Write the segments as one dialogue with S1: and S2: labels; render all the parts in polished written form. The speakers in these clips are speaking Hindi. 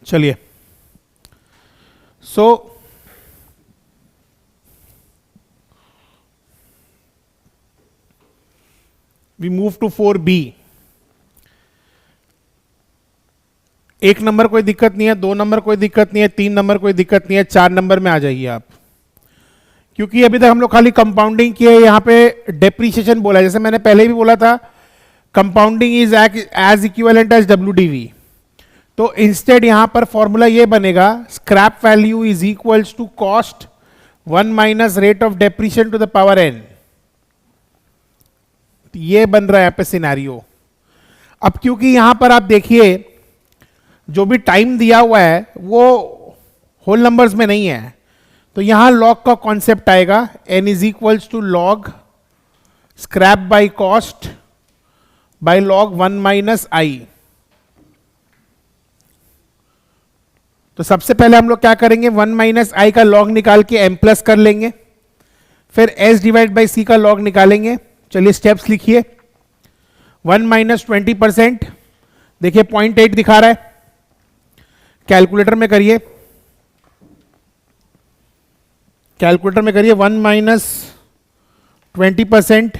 S1: चलिए, so we move to 4B। एक नंबर कोई दिक्कत नहीं है, 2 नंबर कोई दिक्कत नहीं है, 3 नंबर कोई दिक्कत नहीं है, 4 नंबर में आ जाइए आप। क्योंकि अभी तक हम लोग खाली कंपाउंडिंग किए, यहां पे डेप्रीशिएशन बोला है। जैसे मैंने पहले भी बोला था, compounding is as equivalent as WDV। तो इंस्टेड यहां पर फॉर्मूला ये बनेगा, scrap value is equals to cost 1 minus rate of depreciation to the power n। ये बन रहा है यहाँ पे सिनेरियो। अब क्योंकि यहां पर आप देखिए जो भी टाइम दिया हुआ है वो होल नंबर्स में नहीं है, तो यहां लॉग का कॉन्सेप्ट आएगा, n is equals to log scrap by cost by log 1 minus i. तो सबसे पहले हम लोग क्या करेंगे, 1 माइनस आई का लॉग निकाल के m प्लस कर लेंगे, फिर s डिवाइड बाई c का लॉग निकालेंगे। चलिए स्टेप्स लिखिए। 1 माइनस 20%, देखिए 0.8 दिखा रहा है, कैलकुलेटर में करिए, कैलकुलेटर में करिए 1 माइनस 20%,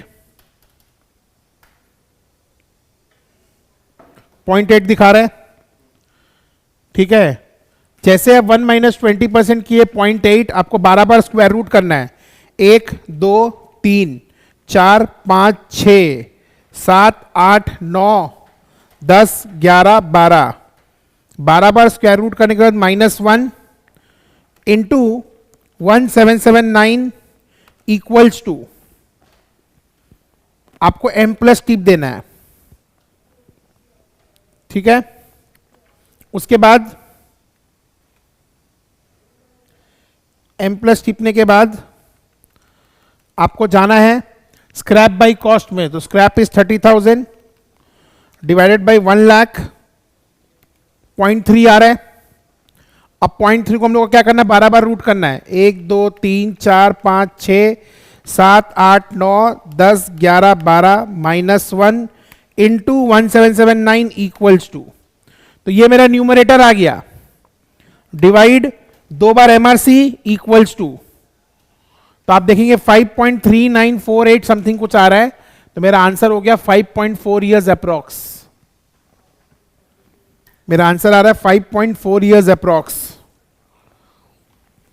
S1: 0.8 दिखा रहा है। ठीक है, जैसे आप 1 माइनस 20% किए 0.8, आपको 12 बार स्क्वायर रूट करना है। 1 2 3 4 5 6 7 8 9 10 11 12, 12 बार स्क्वायर रूट करने के बाद -1 इंटू 1779 इक्वल्स टू, आपको m प्लस टिप देना है। ठीक है, उसके बाद m प्लस टिपने के बाद आपको जाना है स्क्रैप बाई कॉस्ट में। तो scrap is 30,000 divided by 1 lakh, 0.3 आ रहा है। अब 0.3 को हम लोग को क्या करना है, 12 बार रूट करना है। 1 2 3 4 5 6 7 8 9 10 11 12 -1 इंटू 1779 इक्वल्स टू, तो ये मेरा न्यूमरेटर आ गया, डिवाइड 2 बार MRC इक्वल्स टू, तो आप देखेंगे 5.3948 समथिंग कुछ आ रहा है। तो मेरा आंसर हो गया 5.4 ईयर्स अप्रॉक्स। मेरा आंसर आ रहा है 5.4 ईयर्स अप्रॉक्स।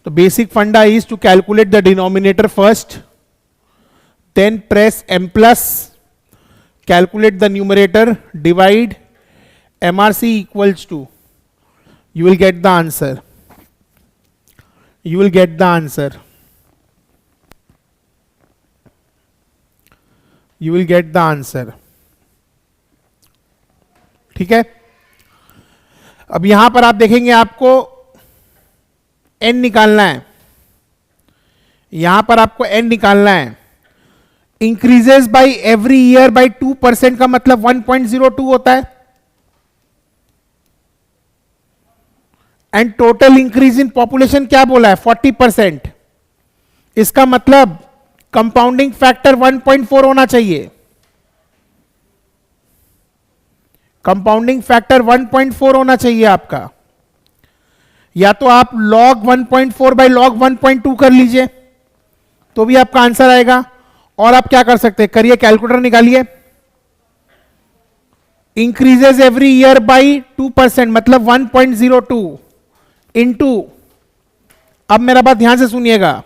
S1: तो basic funda is to calculate the denominator first, then press m plus, calculate the numerator, divide MRC equals to, you will get the answer. You will get the answer. You will get the answer. ठीक है, अब यहां पर आप देखेंगे आपको n निकालना है, यहां पर आपको n निकालना है। Increases by every year by 2% का मतलब 1.02 होता है, and total increase in population क्या बोला है, 40%। इसका मतलब कंपाउंडिंग फैक्टर 1.4 होना चाहिए, कंपाउंडिंग फैक्टर 1.4 होना चाहिए आपका। या तो आप log 1.4 बाई log 1.2 कर लीजिए तो भी आपका आंसर आएगा, और आप क्या कर सकते हैं, करिए कैलकुलेटर निकालिए। इंक्रीजेस एवरी ईयर बाई 2% मतलब 1.02 इंटू, अब मेरा बात ध्यान से सुनिएगा,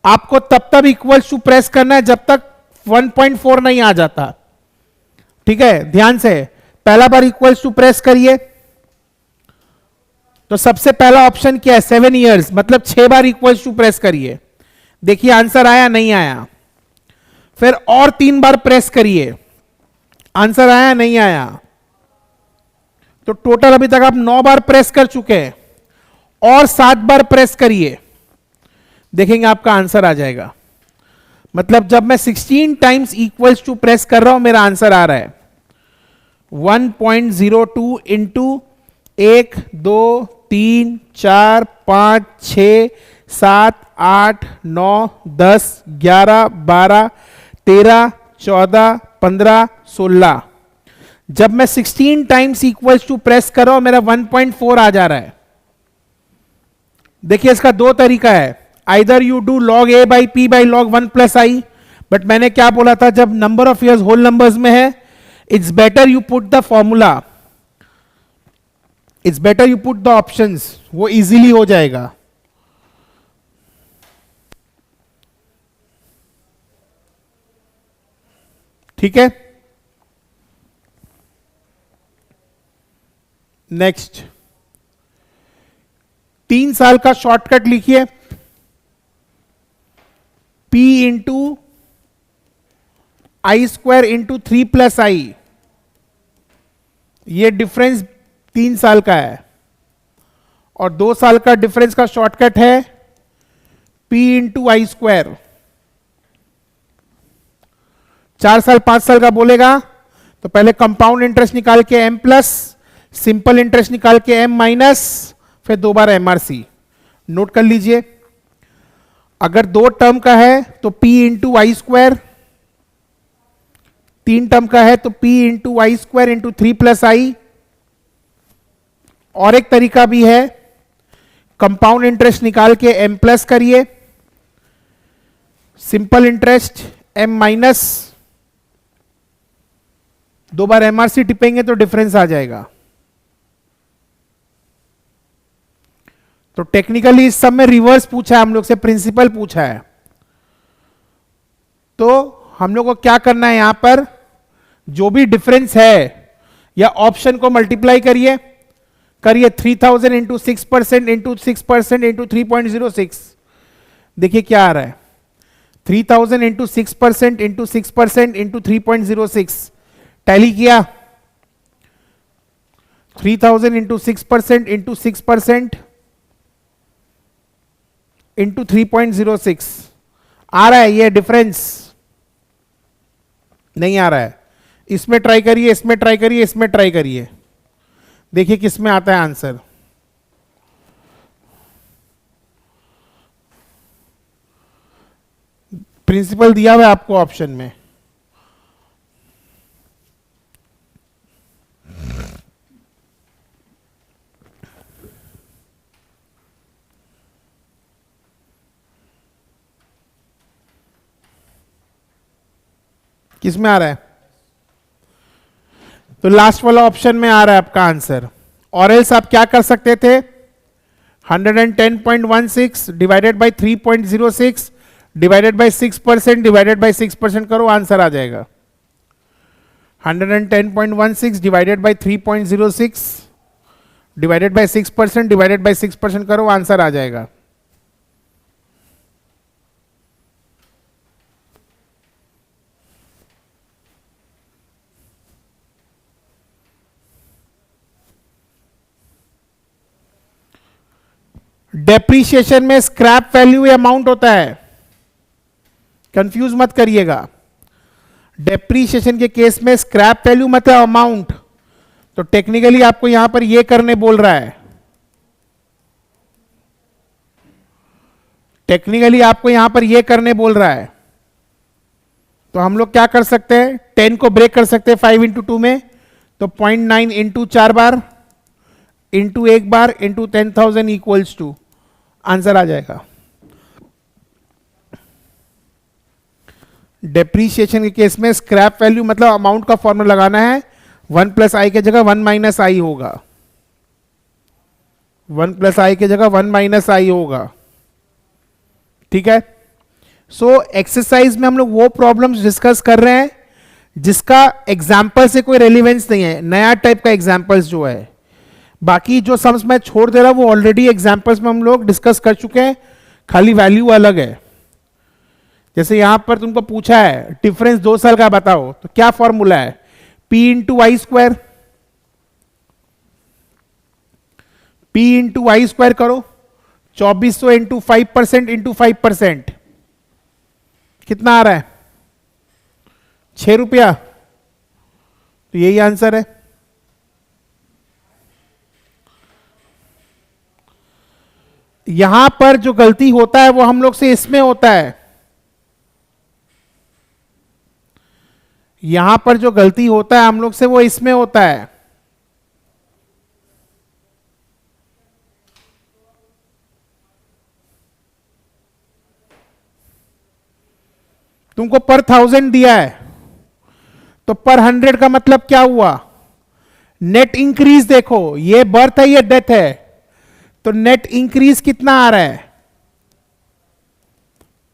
S1: आपको तब तक इक्वल्स टू प्रेस करना है जब तक 1.4 नहीं आ जाता। ठीक है, ध्यान से, पहला बार इक्वल्स टू प्रेस करिए, तो सबसे पहला ऑप्शन क्या है, 7 इयर्स, मतलब 6 बार इक्वल्स टू प्रेस करिए, देखिए आंसर आया नहीं आया। फिर और 3 बार प्रेस करिए, आंसर आया नहीं आया। तो टोटल अभी तक आप 9 बार प्रेस कर चुके हैं, और 7 बार प्रेस करिए, देखेंगे आपका आंसर आ जाएगा। मतलब जब मैं 16 टाइम्स इक्वल्स टू प्रेस कर रहा हूं मेरा आंसर आ रहा है 1.02 इंटू 1 2 3 4 5 6 7 8 9 10 11 12 13 14 15 16, जब मैं 16 टाइम्स इक्वल्स टू प्रेस कर रहा हूं मेरा 1.4 आ जा रहा है। देखिए इसका दो तरीका है, either you do log a by p by log 1 plus i, but मैंने क्या बोला था, जब number of years whole numbers में है, it's better you put the formula, it's better you put the options, वो इजीली हो जाएगा। ठीक है, नेक्स्ट 3 साल का शॉर्टकट लिखिए, p इंटू आई स्क्वायर इंटू 3 प्लस आई, ये डिफरेंस 3 साल का है, और 2 साल का डिफरेंस का शॉर्टकट है p इंटू आई स्क्वायर। 4 साल 5 साल का बोलेगा तो पहले कंपाउंड इंटरेस्ट निकाल के m प्लस, सिंपल इंटरेस्ट निकाल के m माइनस, फिर 2 बार MRC। नोट कर लीजिए, अगर 2 टर्म का है तो p इंटू आई स्क्वायर, 3 टर्म का है तो p इंटू आई स्क्वायर इंटू 3 प्लस आई। और एक तरीका भी है, कंपाउंड इंटरेस्ट निकाल के m प्लस करिए, सिंपल इंटरेस्ट m माइनस, 2 बार MRC टिपेंगे तो डिफरेंस आ जाएगा। तो टेक्निकली इस सब में रिवर्स पूछा है हम लोग से, प्रिंसिपल पूछा है, तो हम लोग को क्या करना है, यहां पर जो भी डिफरेंस है या ऑप्शन को मल्टीप्लाई करिए, 3000 इंटू 6% इंटू 6% इंटू 3.06, देखिए क्या आ रहा है, 3000 इंटू 6% इंटू 6% इंटू 3.06, टैली किया, 3000 इंटू 6% इंटू 6% इंटू 3.06 आ रहा है, ये डिफरेंस नहीं आ रहा है। इसमें ट्राई करिए, इसमें ट्राई करिए, इसमें ट्राई करिए, देखिए किस में आता है आंसर। प्रिंसिपल दिया हुआ है आपको ऑप्शन में, किस में आ रहा है, तो लास्ट वाला ऑप्शन में आ रहा है आपका आंसर। और एल्स आप क्या कर सकते थे, 110.16 divided by 3.06 divided by 6% divided by 6% करो, आंसर आ जाएगा। 110.16 divided by 3.06 divided by 6% divided by 6% करो, आंसर आ जाएगा। डेप्रीशिएशन में स्क्रैप वैल्यू अमाउंट होता है, कंफ्यूज मत करिएगा। डेप्रीशिएशन के केस में स्क्रैप वैल्यू मतलब अमाउंट, तो टेक्निकली आपको यहां पर ये करने बोल रहा है, टेक्निकली आपको यहां पर ये करने बोल रहा है। तो हम लोग क्या कर सकते हैं, 10 को ब्रेक कर सकते हैं 5 इंटू 2 में, तो 0.9 इंटू 4 बार इंटू 1 बार इंटू 10,000 इक्वल्स टू, आंसर आ जाएगा। डेप्रीशिएशन के केस में स्क्रैप वैल्यू मतलब अमाउंट का फॉर्मूला लगाना है, 1 प्लस आई के जगह 1 माइनस आई होगा, 1 प्लस आई के जगह 1 माइनस आई होगा। ठीक है, सो एक्सरसाइज में हम लोग वो प्रॉब्लम्स डिस्कस कर रहे हैं जिसका एग्जाम्पल से कोई रेलिवेंस नहीं है, नया टाइप का एग्जाम्पल्स जो है। बाकी जो सम्स मैं छोड़ दे रहा हूं वो ऑलरेडी एग्जाम्पल्स में हम लोग डिस्कस कर चुके हैं, खाली वैल्यू अलग है। जैसे यहां पर तुमको पूछा है डिफरेंस 2 साल का बताओ, तो क्या फॉर्मूला है, p इंटू आई स्क्वायर, p इंटू आई स्क्वायर करो, 2400 इंटू 5% इंटू 5%, कितना आ रहा है, 6 रुपया, तो यही आंसर है। यहां पर जो गलती होता है वो हम लोग से इसमें होता है, यहां पर जो गलती होता है हम लोग से वो इसमें होता है। तुमको पर 1000 दिया है तो पर 100 का मतलब क्या हुआ? नेट इंक्रीज देखो, ये बर्थ है ये डेथ है, तो नेट इंक्रीज कितना आ रहा है?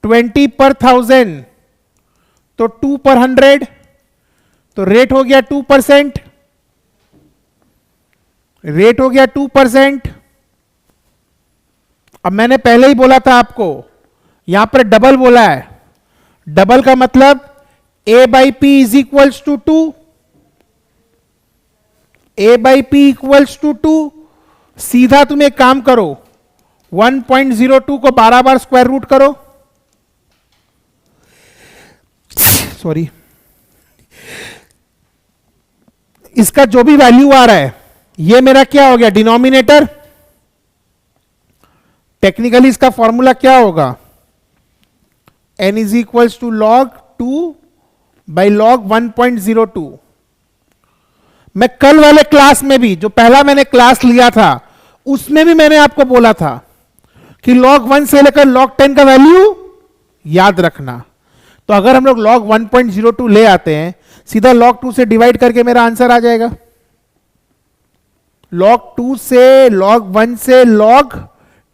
S1: 20 पर 1000, तो 2 पर 100, तो रेट हो गया 2%। रेट हो गया 2%। अब मैंने पहले ही बोला था आपको, यहां पर डबल बोला है। डबल का मतलब a by p is equals to 2, a by p equals to 2। सीधा तुम एक काम करो, 1.02 को 12 बार स्क्वायर रूट करो, सॉरी, इसका जो भी वैल्यू आ रहा है ये मेरा क्या हो गया? डिनोमिनेटर। टेक्निकली इसका फॉर्मूला क्या होगा? n is equals to log 2 by log 1.02। मैं कल वाले क्लास में भी, जो पहला मैंने क्लास लिया था, उसमें भी मैंने आपको बोला था कि log 1 से लेकर log 10 का वैल्यू याद रखना। तो अगर हम लोग log 1.02 ले आते हैं, सीधा log 2 से डिवाइड करके मेरा आंसर आ जाएगा। log 2 से log 1 से log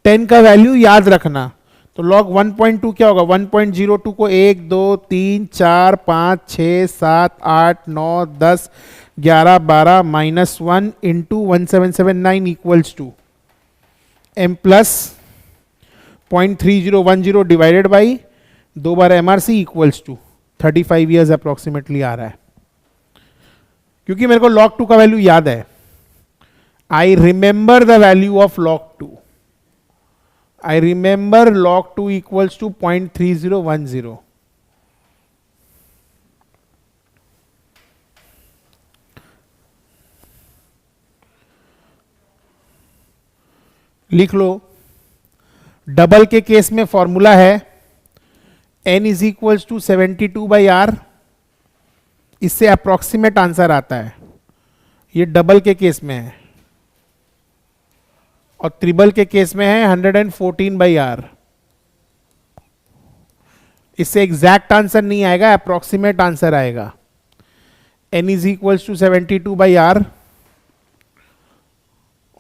S1: 10 का वैल्यू याद रखना। तो log 1.2 क्या होगा? 1.02 को 1 2 3 4 5 6 7 8 9 10 11 12 minus 1 into 1779 equals to m plus 0.3010 divided by 2 बार MRC equals to 35 years approximately आ रहा है। क्योंकि मेरे को log 2 का वैल्यू याद है, I remember the value of log 2। I remember log 2 equals to 0.3010। लिख लो, डबल के केस में फॉर्मूला है n is equals to 72 by r. इससे अप्रोक्सीमेट आंसर आता है। ये डबल के केस में है, और ट्रिबल के केस में है 114 बाई आर। इससे एग्जैक्ट आंसर नहीं आएगा, अप्रोक्सीमेट आंसर आएगा। n is equals to 72 by r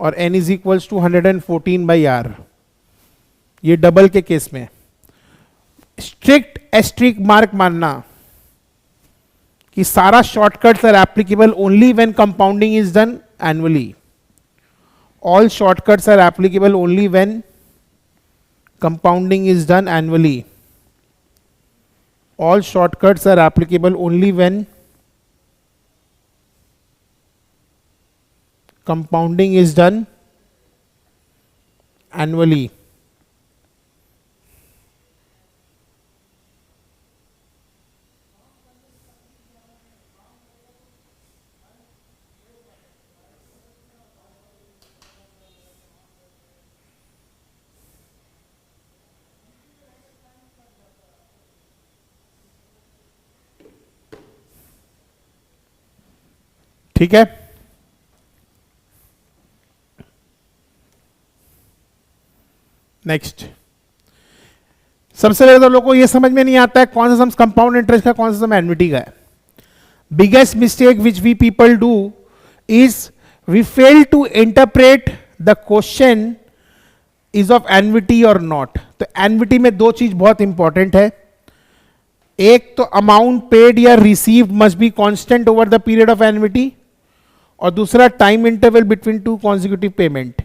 S1: और n is equals to 114 by r. ये डबल के केस में। स्ट्रिक्ट एस्ट्रिक मार्क मानना कि सारा shortcuts are applicable only when compounding is done annually. All shortcuts are applicable only when compounding is done annually. All shortcuts are applicable only when compounding is done annually. ठीक है, नेक्स्ट। सबसे पहले तो लोगों को यह समझ में नहीं आता है कौन सा सम कंपाउंड इंटरेस्ट का, कौन सा सम एन्युटी का है। Biggest mistake which we people do is we fail to interpret the question is of annuity और नॉट। तो एन्युटी में दो चीज बहुत इंपॉर्टेंट है। एक तो अमाउंट पेड या received must be constant over the period of annuity, और दूसरा time interval between two consecutive payment.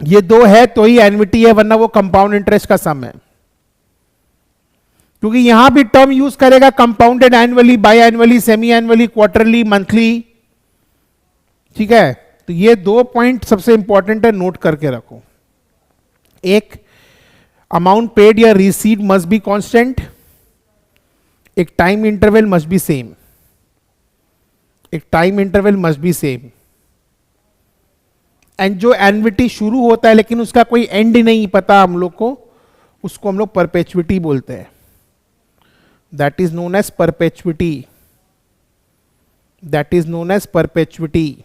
S1: ये दो है तो ही एन्युटी है, वरना वो कंपाउंड इंटरेस्ट का सम है। क्योंकि यहां भी टर्म यूज करेगा compounded annually, by annually, semi annually, quarterly, monthly. ठीक है, तो ये दो पॉइंट सबसे इंपॉर्टेंट है, नोट करके रखो। एक, अमाउंट पेड या रिसीव्ड मस्ट बी कांस्टेंट। एक, time interval must be same. एक time interval must be same. And जो एन्युटी शुरू होता है लेकिन उसका कोई एंड नहीं पता हम लोग को, उसको हम लोग परपेचुइटी बोलते हैं। that is known as perpetuity, that is known as perpetuity.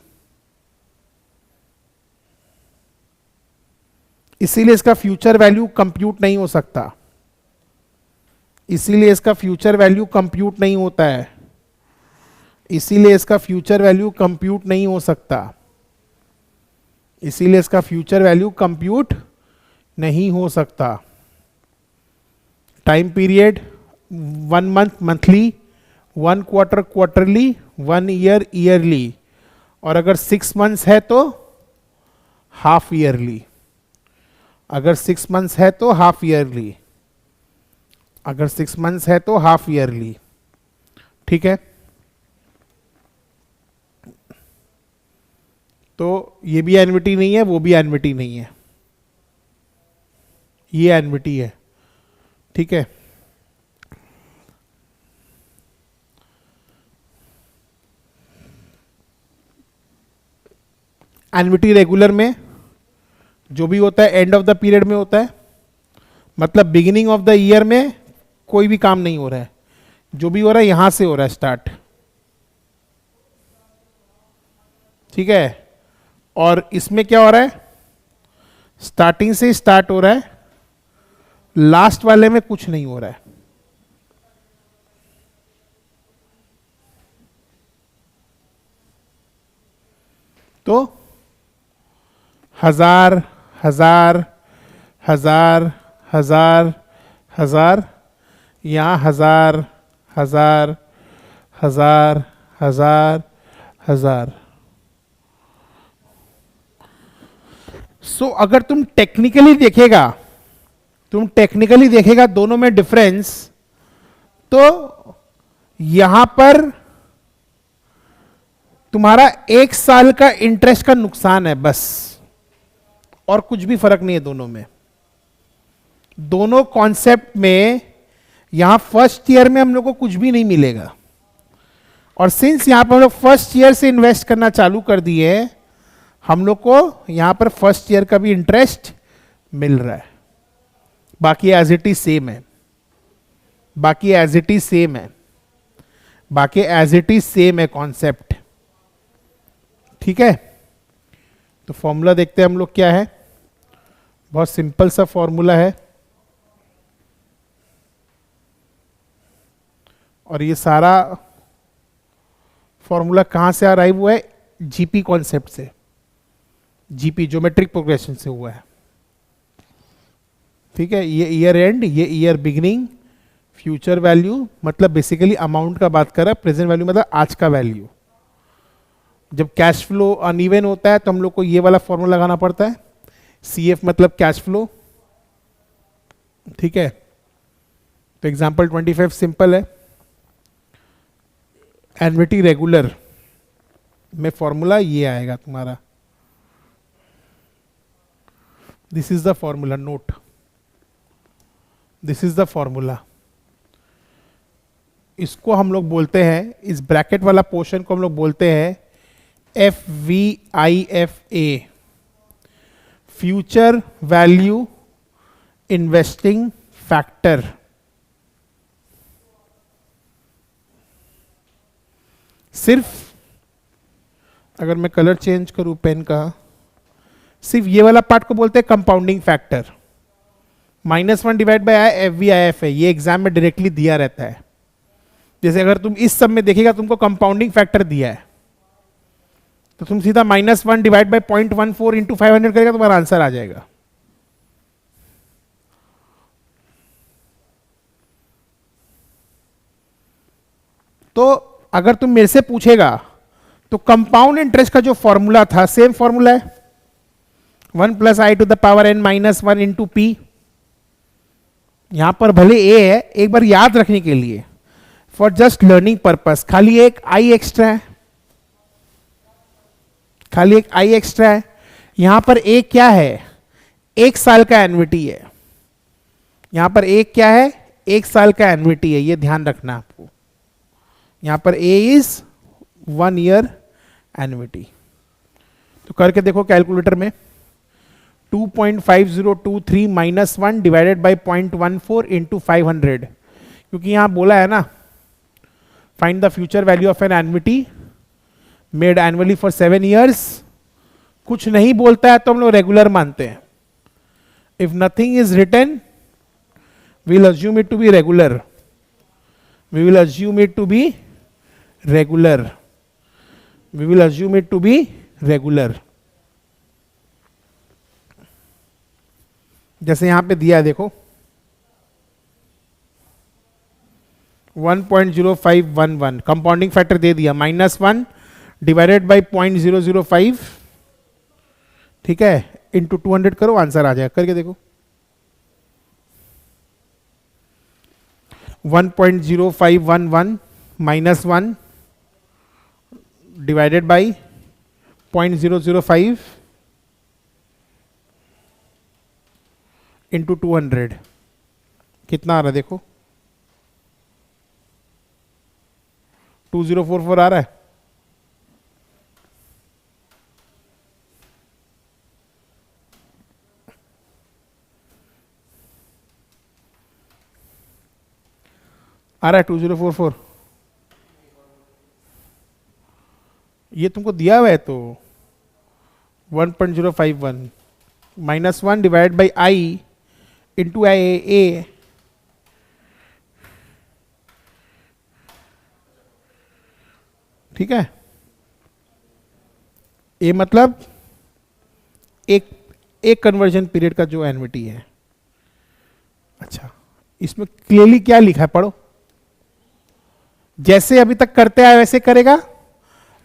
S1: इसीलिए इसका फ्यूचर वैल्यू कंप्यूट नहीं हो सकता, इसीलिए इसका फ्यूचर वैल्यू कंप्यूट नहीं होता है, इसीलिए इसका फ्यूचर वैल्यू कंप्यूट नहीं हो सकता, इसीलिए इसका फ्यूचर वैल्यू कंप्यूट नहीं हो सकता. Time period 1 month monthly, 1 quarter quarterly, 1 year yearly, और अगर 6 मंथ्स है तो हाफ ईयरली, अगर 6 मंथ्स है तो हाफ ईयरली, अगर 6 मंथ्स है तो हाफ ईयरली. ठीक है, तो ये भी एन्युटी नहीं है, वो भी एन्युटी नहीं है, ये एन्युटी है. ठीक है, एन्युटी रेगुलर में जो भी होता है एंड ऑफ द पीरियड में होता है, मतलब बिगिनिंग ऑफ द ईयर में कोई भी काम नहीं हो रहा है, जो भी हो रहा है यहां से हो रहा है स्टार्ट. ठीक है, और इसमें क्या हो रहा है, स्टार्टिंग से स्टार्ट हो रहा है, लास्ट वाले में कुछ नहीं हो रहा है. तो 1000 1000 1000 1000 1000, यहां 1000 1000 1000 1000 1000. सो अगर तुम टेक्निकली देखेगा दोनों में डिफरेंस, तो यहां पर तुम्हारा 1 साल का इंटरेस्ट का नुकसान है बस, और कुछ भी फर्क नहीं है दोनों में. दोनों कॉन्सेप्ट में यहां फर्स्ट ईयर में हम लोग को कुछ भी नहीं मिलेगा, और सिंस यहां पर हम लोग फर्स्ट ईयर से इन्वेस्ट करना चालू कर दिए, हम लोग को यहां पर फर्स्ट ईयर का भी इंटरेस्ट मिल रहा है. बाकी एज इट इज सेम है, बाकी एज इट इज सेम है, बाकी एज इट इज सेम है कॉन्सेप्ट. ठीक है, तो फॉर्मूला देखते हैं हम लोग क्या है. बहुत सिंपल सा फॉर्मूला है, और ये सारा फॉर्मूला कहां से अराइव हुआ है, जीपी कॉन्सेप्ट से, जीपी ज्योमेट्रिक प्रोग्रेशन से हुआ है. ठीक है, ये ईयर एंड, ये ईयर बिगिनिंग, फ्यूचर वैल्यू मतलब बेसिकली अमाउंट का बात कर रहा है, प्रेजेंट वैल्यू मतलब आज का वैल्यू. जब कैश फ्लो अनइवन होता है तो हम लोग को ये वाला फॉर्मूला लगाना पड़ता है, सीएफ मतलब कैश फ्लो. ठीक है, तो एग्जांपल 25 सिंपल है. एन्युटी रेगुलर में फॉर्मूला ये आएगा तुम्हारा, this is the formula, note, this is the formula. इसको हम लोग बोलते हैं, इस ब्रैकेट वाला पोर्शन को हम लोग बोलते हैं FVIFA, future value investing factor. सिर्फ अगर मैं कलर चेंज करूं पेन का, सिर्फ ये वाला पार्ट को बोलते हैं compounding factor. -1 divide by FVIFA, ये एग्जाम में डायरेक्टली दिया रहता है. जैसे अगर तुम इस सब में देखिएगा तुमको कंपाउंडिंग फैक्टर दिया है, तो तुम सीधा -1 डिवाइड बाय 0.14 इंटू 500 करेगा, तुम्हारा आंसर आ जाएगा. तो अगर तुम मेरे से पूछेगा तो कंपाउंड इंटरेस्ट का जो फॉर्मूला था सेम फॉर्मूला है, 1 + i to the power n - 1 into p. यहां पर भले a है, एक बार याद रखने के लिए, फॉर जस्ट लर्निंग पर्पस, खाली एक i एक्स्ट्रा है, खाली एक i एक्स्ट्रा है. यहां पर a क्या है, 1 साल का एन्युटी है. यहां पर a क्या है, 1 साल का एन्युटी है, ये ध्यान रखना आपको. यहां पर a इज 1 ईयर एन्युटी. तो करके देखो कैलकुलेटर में, 2.5023 - 1 डिवाइडेड बाय 0.14 इंटू 500, क्योंकि यहां बोला है ना, find the future value of an annuity made annually for 7 years. कुछ नहीं बोलता है तो हम लोग रेगुलर मानते हैं. If nothing is written, we will assume it to be regular. We will assume it to be regular. We will assume it to be regular. जैसे यहां पे दिया है देखो 1.0511 कंपाउंडिंग फैक्टर दे दिया -1 डिवाइडेड बाई 0.005, ठीक है, इंटू 200 करो, आंसर आ जाएगा. करके देखो 1.0511 -1 डिवाइडेड बाई 0.005 इंटू 200, कितना आ रहा है देखो 2044 आ रहा है. आ रहा है 2044. ये तुमको दिया हुआ है तो 1.051 -1 डिवाइड बाई आई इंटू आई ए, ठीक है. ए मतलब एक कन्वर्जन पीरियड का जो एन्युटी है. अच्छा, इसमें क्लियरली क्या लिखा है पढ़ो. जैसे अभी तक करते आए वैसे करेगा,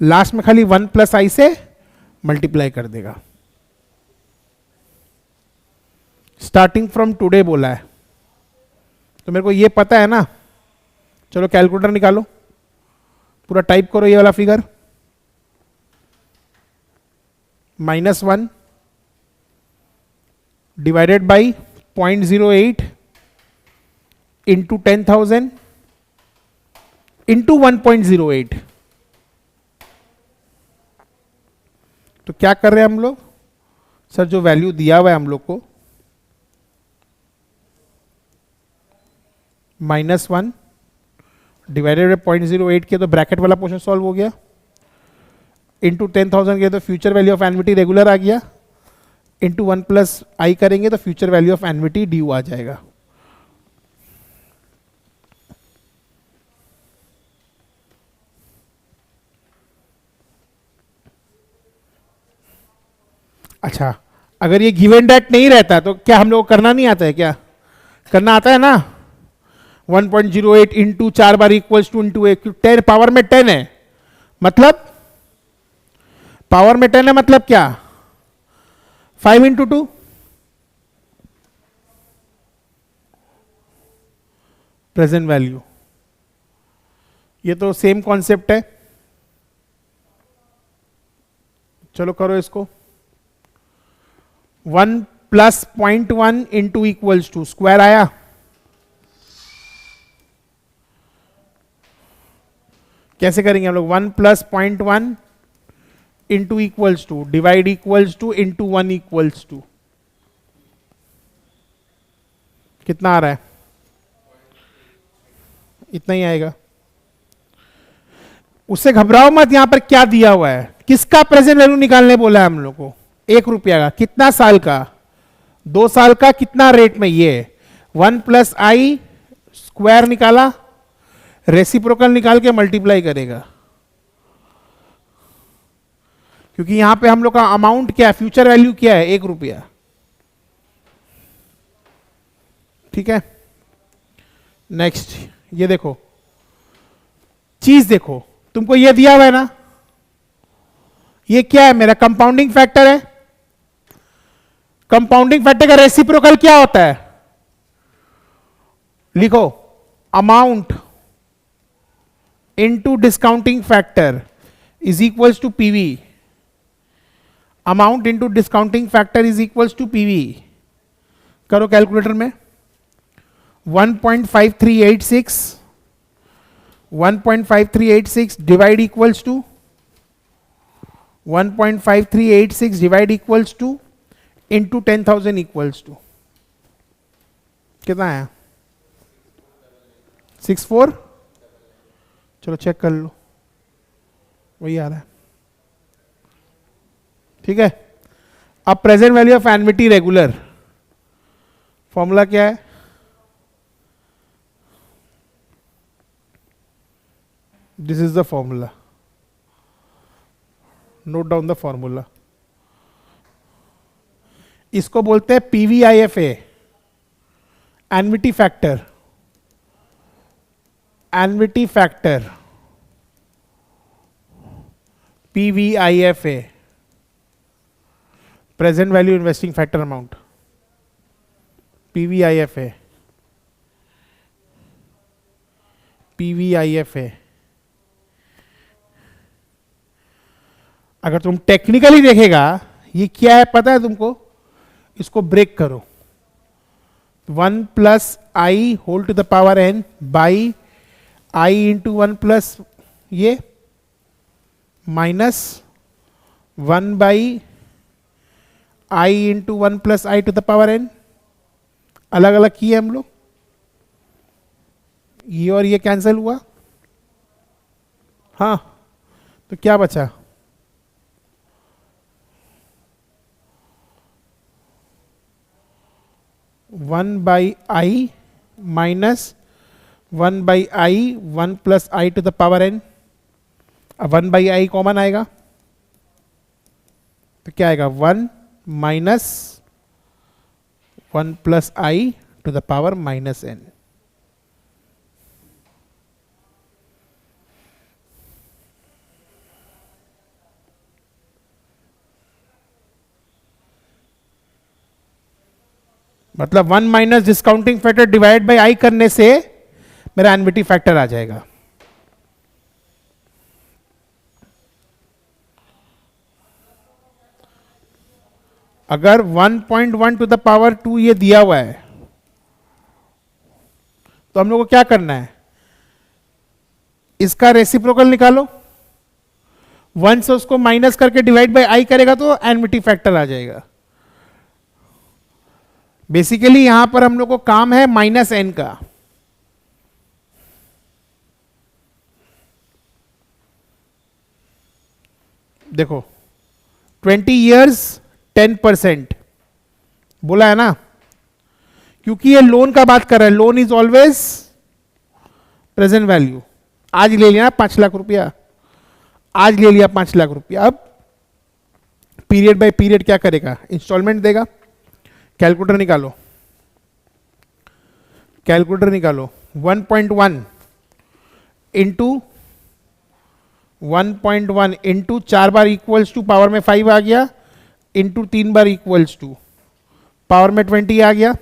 S1: लास्ट में खाली 1 + i से मल्टीप्लाई कर देगा. स्टार्टिंग फ्रॉम टुडे बोला है तो मेरे को ये पता है ना. चलो कैलकुलेटर निकालो, पूरा टाइप करो ये वाला figure. -1 divided by 0.08 into 10,000 into 1.08. तो क्या कर रहे हैं हम लोग सर, जो वैल्यू दिया हुआ है हम लोग को -1 डिवाइडेड बाई 0.08 किया तो ब्रैकेट वाला पोर्शन सॉल्व हो गया. इंटू 10,000 किया तो future value of annuity regular आ गया. इंटू 1 + i करेंगे तो future value of annuity due आ जाएगा. अच्छा, अगर ये गिवन डेट नहीं रहता तो क्या हम लोग को करना नहीं आता है? क्या करना आता है ना. 1.08 इंटू 4 बार इक्वल्स टू इंटू 10 पावर में 10 है, मतलब पावर में 10 है मतलब क्या 5 इंटू 2. Present value. ये तो सेम कॉन्सेप्ट है. चलो करो इसको. 1 + 0.1 इंटू इक्वल्स टू स्क्वायर आया. कैसे करेंगे हम लोग? 1 + 0.1 into equals to divide equals to into 1 equals to. कितना आ रहा है? इतना ही आएगा. उससे घबराओ मत. यहां पर क्या दिया हुआ है? किसका प्रेजेंट वैल्यू निकालने बोला है हम लोग को? 1 रुपया का. कितना साल का? 2 साल का. कितना रेट में? ये 1 + i स्क्वायर निकाला, रेसिप्रोकल निकाल के मल्टीप्लाई करेगा. क्योंकि यहां पे हम लोग का अमाउंट क्या है, फ्यूचर वैल्यू क्या है? 1 रुपया. ठीक है. नेक्स्ट ये देखो, चीज देखो, तुमको ये दिया हुआ है ना, ये क्या है? मेरा कंपाउंडिंग फैक्टर है. कंपाउंडिंग फैक्टर का रेसिप्रोकल क्या होता है? लिखो, amount into discounting factor is equals to PV. Amount into discounting factor is equals to PV. करो कैलकुलेटर में. 1.5386 divide equals to 1.5386 divide equals to into 10,000 equals to कितना है? 64, चलो चेक कर लो, वही आ रहा है। ठीक है, अब present value of annuity regular, formula क्या है? This is the formula, note down the formula. इसको बोलते हैं PVIFA, annuity factor, annuity factor, PVIFA, present value investing factor amount, PVIFA, PVIFA. अगर तुम टेक्निकली देखेगा ये क्या है पता है तुमको? इसको ब्रेक करो, 1 plus i whole to the power n by i into 1 plus ये minus 1 by i into 1 plus i to the power n. अलग अलग किए हम लोग, ये और ये कैंसिल हुआ, हाँ, तो क्या बचा? 1 by i minus 1 by i 1 plus i to the power n. अब 1 बाई आई कॉमन आएगा तो क्या आएगा? 1 minus 1 plus i to the power minus n. मतलब 1 minus discounting factor divide by i करने से मेरा एनविटी फैक्टर आ जाएगा। अगर 1.1 टू द पावर 2 ये दिया हुआ है तो हम लोग को क्या करना है? इसका रेसिप्रोकल निकालो, 1 से उसको माइनस करके डिवाइड बाई आई करेगा तो एनविटी फैक्टर आ जाएगा। बेसिकली यहां पर हम लोग को काम है माइनस एन का। देखो 20 years 10% बोला है ना, क्योंकि ये लोन का बात कर रहा है। Loan is always present value. आज ले लिया 5 लाख रुपया, आज ले लिया 5 लाख रुपया, अब पीरियड बाय पीरियड क्या करेगा? इंस्टॉलमेंट देगा। कैलकुलेटर निकालो, कैलकुलेटर निकालो। 1.1 इंटू 1.1 इंटू 4 बार इक्वल्स टू पावर में 5 आ गया, इंटू 3 बार इक्वल्स टू पावर में 20 आ गया।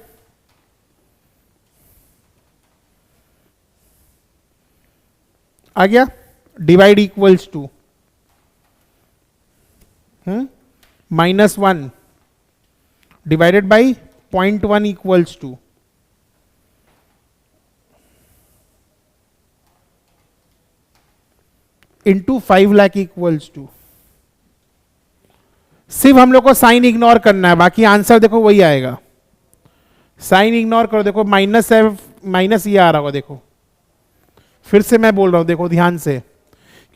S1: आ गया, divide equals to -1 divided by 0.1 equals to into 5 lakh equals to. सिर्फ हम लोग को साइन इग्नोर करना है, बाकी आंसर देखो वही आएगा। साइन इग्नोर करो, देखो माइनस है, माइनस ये आ रहा होगा। देखो फिर से मैं बोल रहा हूं, देखो ध्यान से,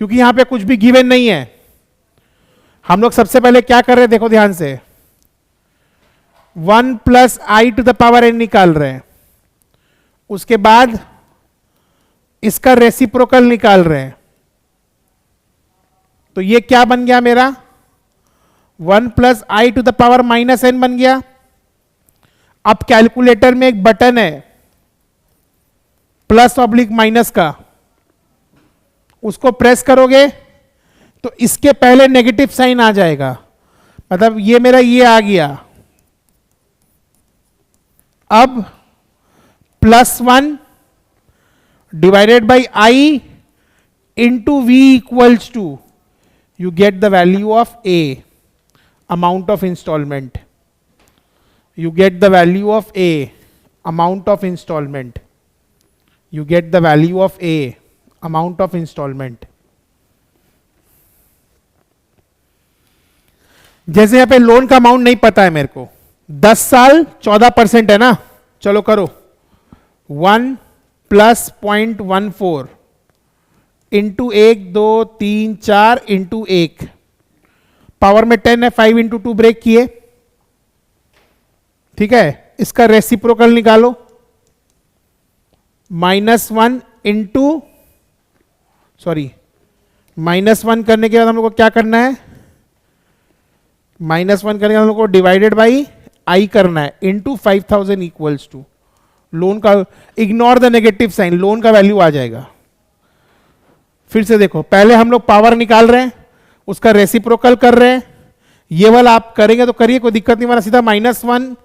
S1: क्योंकि यहां पे कुछ भी गिवन नहीं है। हम लोग सबसे पहले क्या कर रहे हैं? देखो ध्यान से, 1 plus i to the power n निकाल रहे हैं, उसके बाद इसका रेसिप्रोकल निकाल रहे हैं। तो ये क्या बन गया मेरा? 1 plus i to the power minus n बन गया। अब कैलकुलेटर में एक बटन है प्लस ऑब्लिक माइनस का, उसको प्रेस करोगे तो इसके पहले नेगेटिव साइन आ जाएगा। मतलब ये मेरा ये आ गया। अब +1 divided by i into v equals to, you get the value of A, amount of installment. You get the value of A, amount of installment. You get the value of A, amount of installment. जैसे यहाँ पे लोन का अमाउंट नहीं पता है मेरे को, 10 साल 14% है ना, चलो करो 1 प्लस 0.14 इंटू 1 2 3 4 इंटू 1, पावर में 10 है, 5 इंटू 2 ब्रेक किए, ठीक है। इसका रेसिप्रोकल निकालो, -1 इंटू, सॉरी, -1 करने के बाद हम लोग को क्या करना है, -1 करने के बाद हम लोग को डिवाइडेड बाई आई करना है, इंटू 5000 इक्वल्स टू लोन का, ignore the negative sign, loan का वैल्यू आ जाएगा। फिर से देखो, पहले हम लोग पावर निकाल रहे हैं, उसका रेसिप्रोकल कर रहे हैं, ये वाला आप करेंगे तो करिए, कोई दिक्कत नहीं, वाला सीधा -1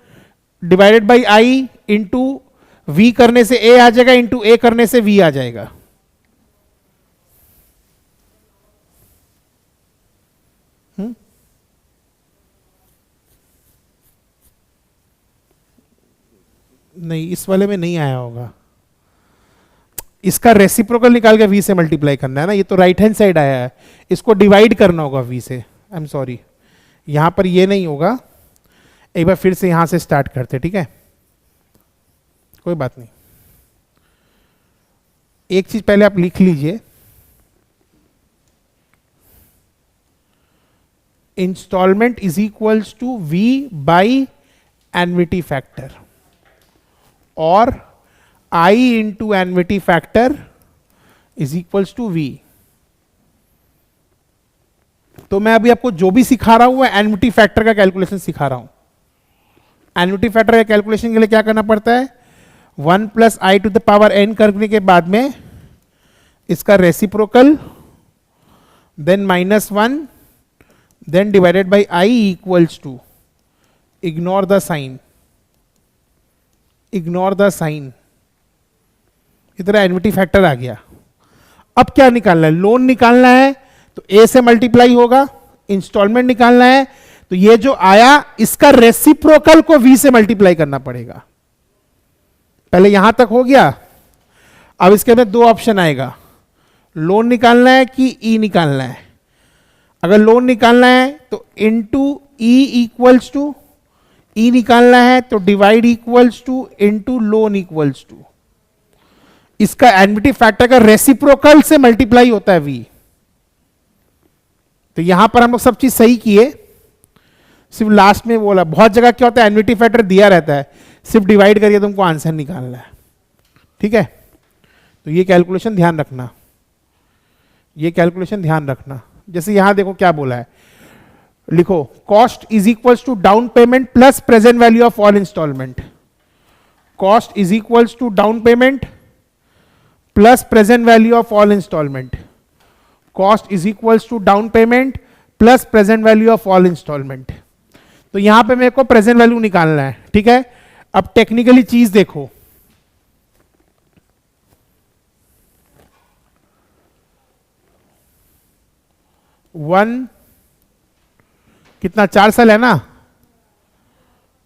S1: divided by i into v करने से ए आ जाएगा, इंटू ए करने से वी आ जाएगा। नहीं, इस वाले में नहीं आया होगा, इसका रेसिप्रोकल निकाल के वी से मल्टीप्लाई करना है ना, ये तो राइट हैंड साइड आया है, इसको डिवाइड करना होगा वी से। आई एम सॉरी, यहां पर ये नहीं होगा, एक बार फिर से यहां से स्टार्ट करते, ठीक है, कोई बात नहीं। एक चीज पहले आप लिख लीजिए, installment is equals to v by annuity factor, और I into annuity factor is equals to v. तो मैं अभी आपको जो भी सिखा रहा हूं वो एन्युटी फैक्टर का कैलकुलेशन सिखा रहा हूं। एन्युटी फैक्टर का कैलकुलेशन के लिए क्या करना पड़ता है, 1 plus i to the power n करने के बाद में इसका reciprocal, then -1, then divided by i equals to, ignore the sign, ignore the sign, इधर एन्युटी फैक्टर आ गया। अब क्या निकालना है, लोन निकालना है तो ए से मल्टीप्लाई होगा, इंस्टॉलमेंट निकालना है तो ये जो आया इसका रेसिप्रोकल को वी से मल्टीप्लाई करना पड़ेगा। पहले यहां तक हो गया, अब इसके में दो ऑप्शन आएगा, लोन निकालना है कि ई निकालना है। अगर लोन निकालना है तो into e equals to, e निकालना है तो divide equals to into loan equals to, इसका एन्युटी फैक्टर का रेसिप्रोकल से मल्टीप्लाई होता है वी। तो यहां पर हम लोग सब चीज सही किए, सिर्फ लास्ट में बोला, बहुत जगह क्या होता है एन्युटी फैक्टर दिया रहता है, सिर्फ डिवाइड करिए तुमको आंसर निकालना है, ठीक है। तो ये कैलकुलेशन ध्यान रखना, ये कैलकुलेशन ध्यान रखना। जैसे यहां देखो क्या बोला है, लिखो cost is equals to down payment plus present value of all installment, cost is equals to down payment plus present value of all installment, cost is equals to down payment plus present value of all installment. तो यहां पे मेरे को प्रेजेंट वैल्यू निकालना है, ठीक है। अब टेक्निकली चीज देखो, वन कितना 4 साल है ना,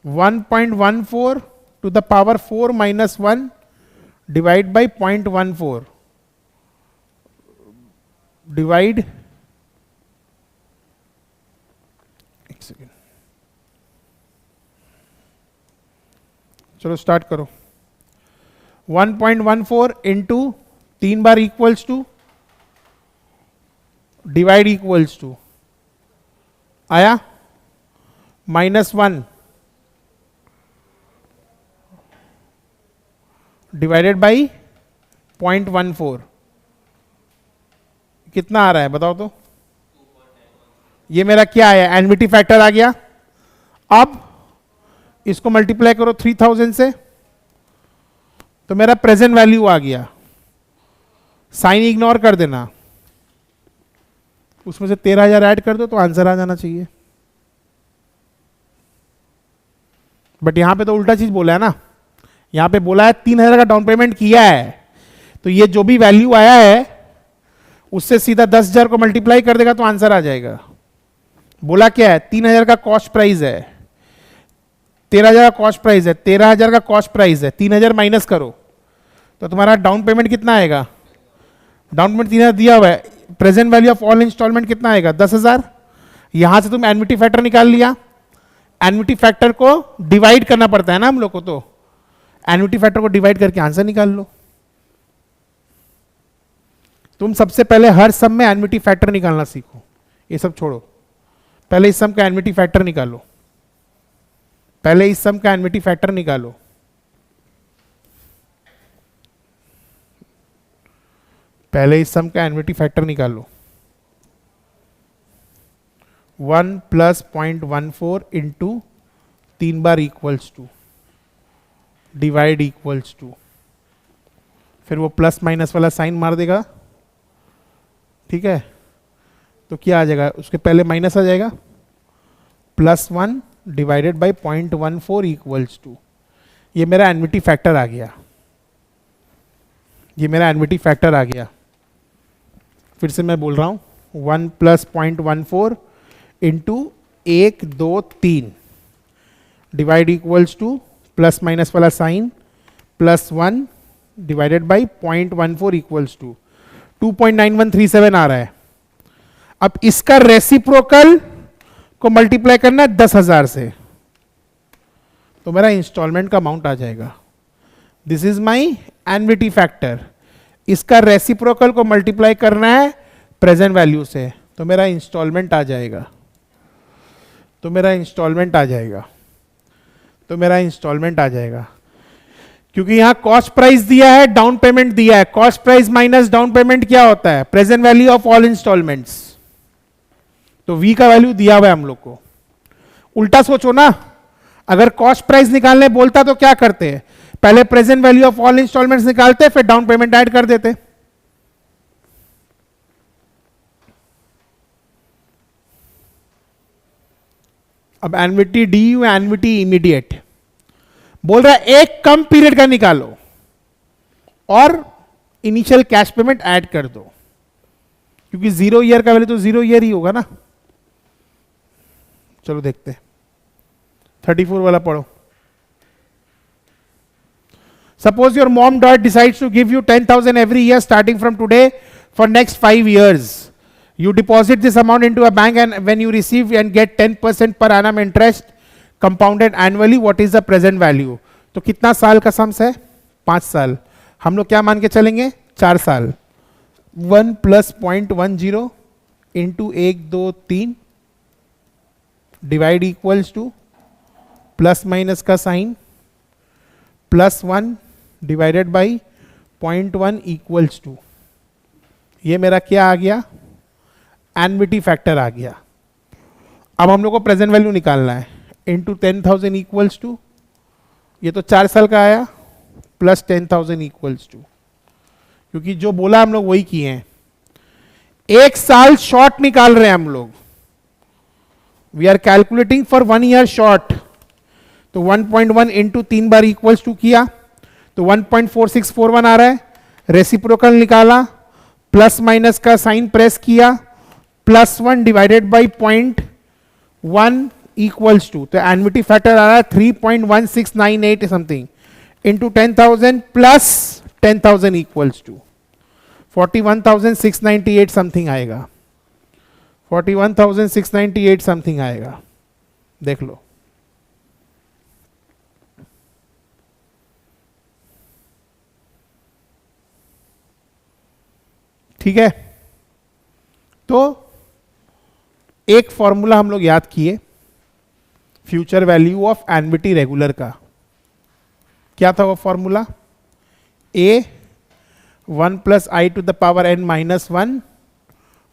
S1: 1.14 to the power 4 minus 1 divide by 0.14 divide, एक सेकेंड, चलो स्टार्ट करो। 1.14 इंटू 3 बार equals to divide equals to आया -1 डिवाइडेड बाई 0.14, कितना आ रहा है बताओ तो। ये मेरा क्या आया, एन्युटी फैक्टर आ गया। अब इसको मल्टीप्लाई करो 3000 से तो मेरा प्रेजेंट वैल्यू आ गया, साइन इग्नोर कर देना, उसमें से 13000 ऐड कर दो तो आंसर आ जाना चाहिए। बट यहां पे तो उल्टा चीज बोला है ना, यहां पे बोला है 3000 का डाउन पेमेंट किया है, तो ये जो भी वैल्यू आया है उससे सीधा 10,000 को मल्टीप्लाई कर देगा तो आंसर आ जाएगा। बोला क्या है, 3000 का कॉस्ट प्राइस है, 13,000 का कॉस्ट प्राइस है, 13,000 का कॉस्ट प्राइस है, 3,000 माइनस करो तो तुम्हारा डाउन पेमेंट कितना आएगा, डाउन पेमेंट 3,000 दिया हुआ है, present value of all installment कितना आएगा 10,000। यहां से तुम एन्युटी फैक्टर निकाल लिया, एन्युटी फैक्टर को डिवाइड करना पड़ता है ना हम लोग को, तो एन्युटी फैक्टर को डिवाइड करके आंसर निकाल लो। तुम सबसे पहले हर सम में एनविटी फैक्टर निकालना सीखो, ये सब छोड़ो, पहले इस सम का एनविटी फैक्टर निकालो, पहले इस सम का एनविटी फैक्टर निकालो। पहले इस सम का एनविटी फैक्टर निकालो। 1 प्लस 0.14 इंटू 3 बार equals to divide equals to, फिर वो प्लस माइनस वाला साइन मार देगा, ठीक है, तो क्या आ जाएगा, उसके पहले माइनस आ जाएगा, +1 डिवाइडेड बाई 0.14 इक्वल्स टू, ये मेरा एनविटी फैक्टर आ गया, ये मेरा एनविटी फैक्टर आ गया। फिर से मैं बोल रहा हूँ, 1 plus 0.14 into 1 2 3 divide equals to plus minus वाला sign +1 divided by 0.14 equals to 2.9137 आ रहा है। अब इसका रेसिप्रोकल को मल्टीप्लाई करना है 10,000 से, तो मेरा इंस्टॉलमेंट का अमाउंट आ जाएगा। This is my एनविटी factor. इसका रेसिप्रोकल को मल्टीप्लाई करना है प्रेजेंट वैल्यू से, तो मेरा इंस्टॉलमेंट आ जाएगा, तो मेरा इंस्टॉलमेंट आ जाएगा, तो मेरा इंस्टॉलमेंट आ जाएगा। क्योंकि यहां कॉस्ट प्राइस दिया है, डाउन पेमेंट दिया है, cost price minus down payment क्या होता है, present value of all installments. तो वी का वैल्यू दिया हुआ है हम लोग को। उल्टा सोचो ना, अगर कॉस्ट प्राइस निकालने बोलता तो क्या करते हैं, पहले present value of all installments निकालते, फिर डाउन पेमेंट ऐड कर देते। अब एनविटी ड्यू, एनविटी इमीडिएट बोल रहा है एक कम पीरियड का निकालो और इनिशियल कैश पेमेंट ऐड कर दो, क्योंकि 0 ईयर का वैल्यू तो 0 ईयर ही होगा ना। चलो देखते हैं, 34 वाला पढ़ो। Suppose your mom dot decides to give you 10,000 every year starting from today for next 5 years. You deposit this amount into a bank and when you receive and get 10% per annum interest compounded annually, what is the present value? तो कितना साल का सम्स है, 5 साल। हम लोग क्या मान के चलेंगे, 4 साल। 1 plus 0.10 into 1 2 3 divide equals to plus minus का sign +1 divided by 0.1 equals to, ये मेरा क्या आ गया, एनविटी फैक्टर आ गया। अब हम लोग को प्रेजेंट वैल्यू निकालना है, इंटू 10,000 इक्वल्स टू, ये तो 4 साल का आया, प्लस 10,000 इक्वल्स टू, क्योंकि जो बोला हम लोग वही किए हैं। 1 साल शॉर्ट निकाल रहे हैं हम लोग, we are calculating for 1 year short, तो 1.1 इंटू 3 बार इक्वल्स टू किया, तो 1.4641 आ रहा है। रेसिप्रोकल निकाला, प्लस माइनस का साइन प्रेस किया, +1 डिवाइडेड बाई 0.1 इक्वल्स टू, तो एनविटी फैक्टर आ रहा है 3.1698 something into 10,000 plus 10,000 equals to 41,698 something आएगा, 41,698 समथिंग आएगा, देख लो। ठीक है, तो एक फॉर्मूला हम लोग याद किए future value of annuity regular का। क्या था वो फॉर्मूला, a 1 plus i to the power n minus 1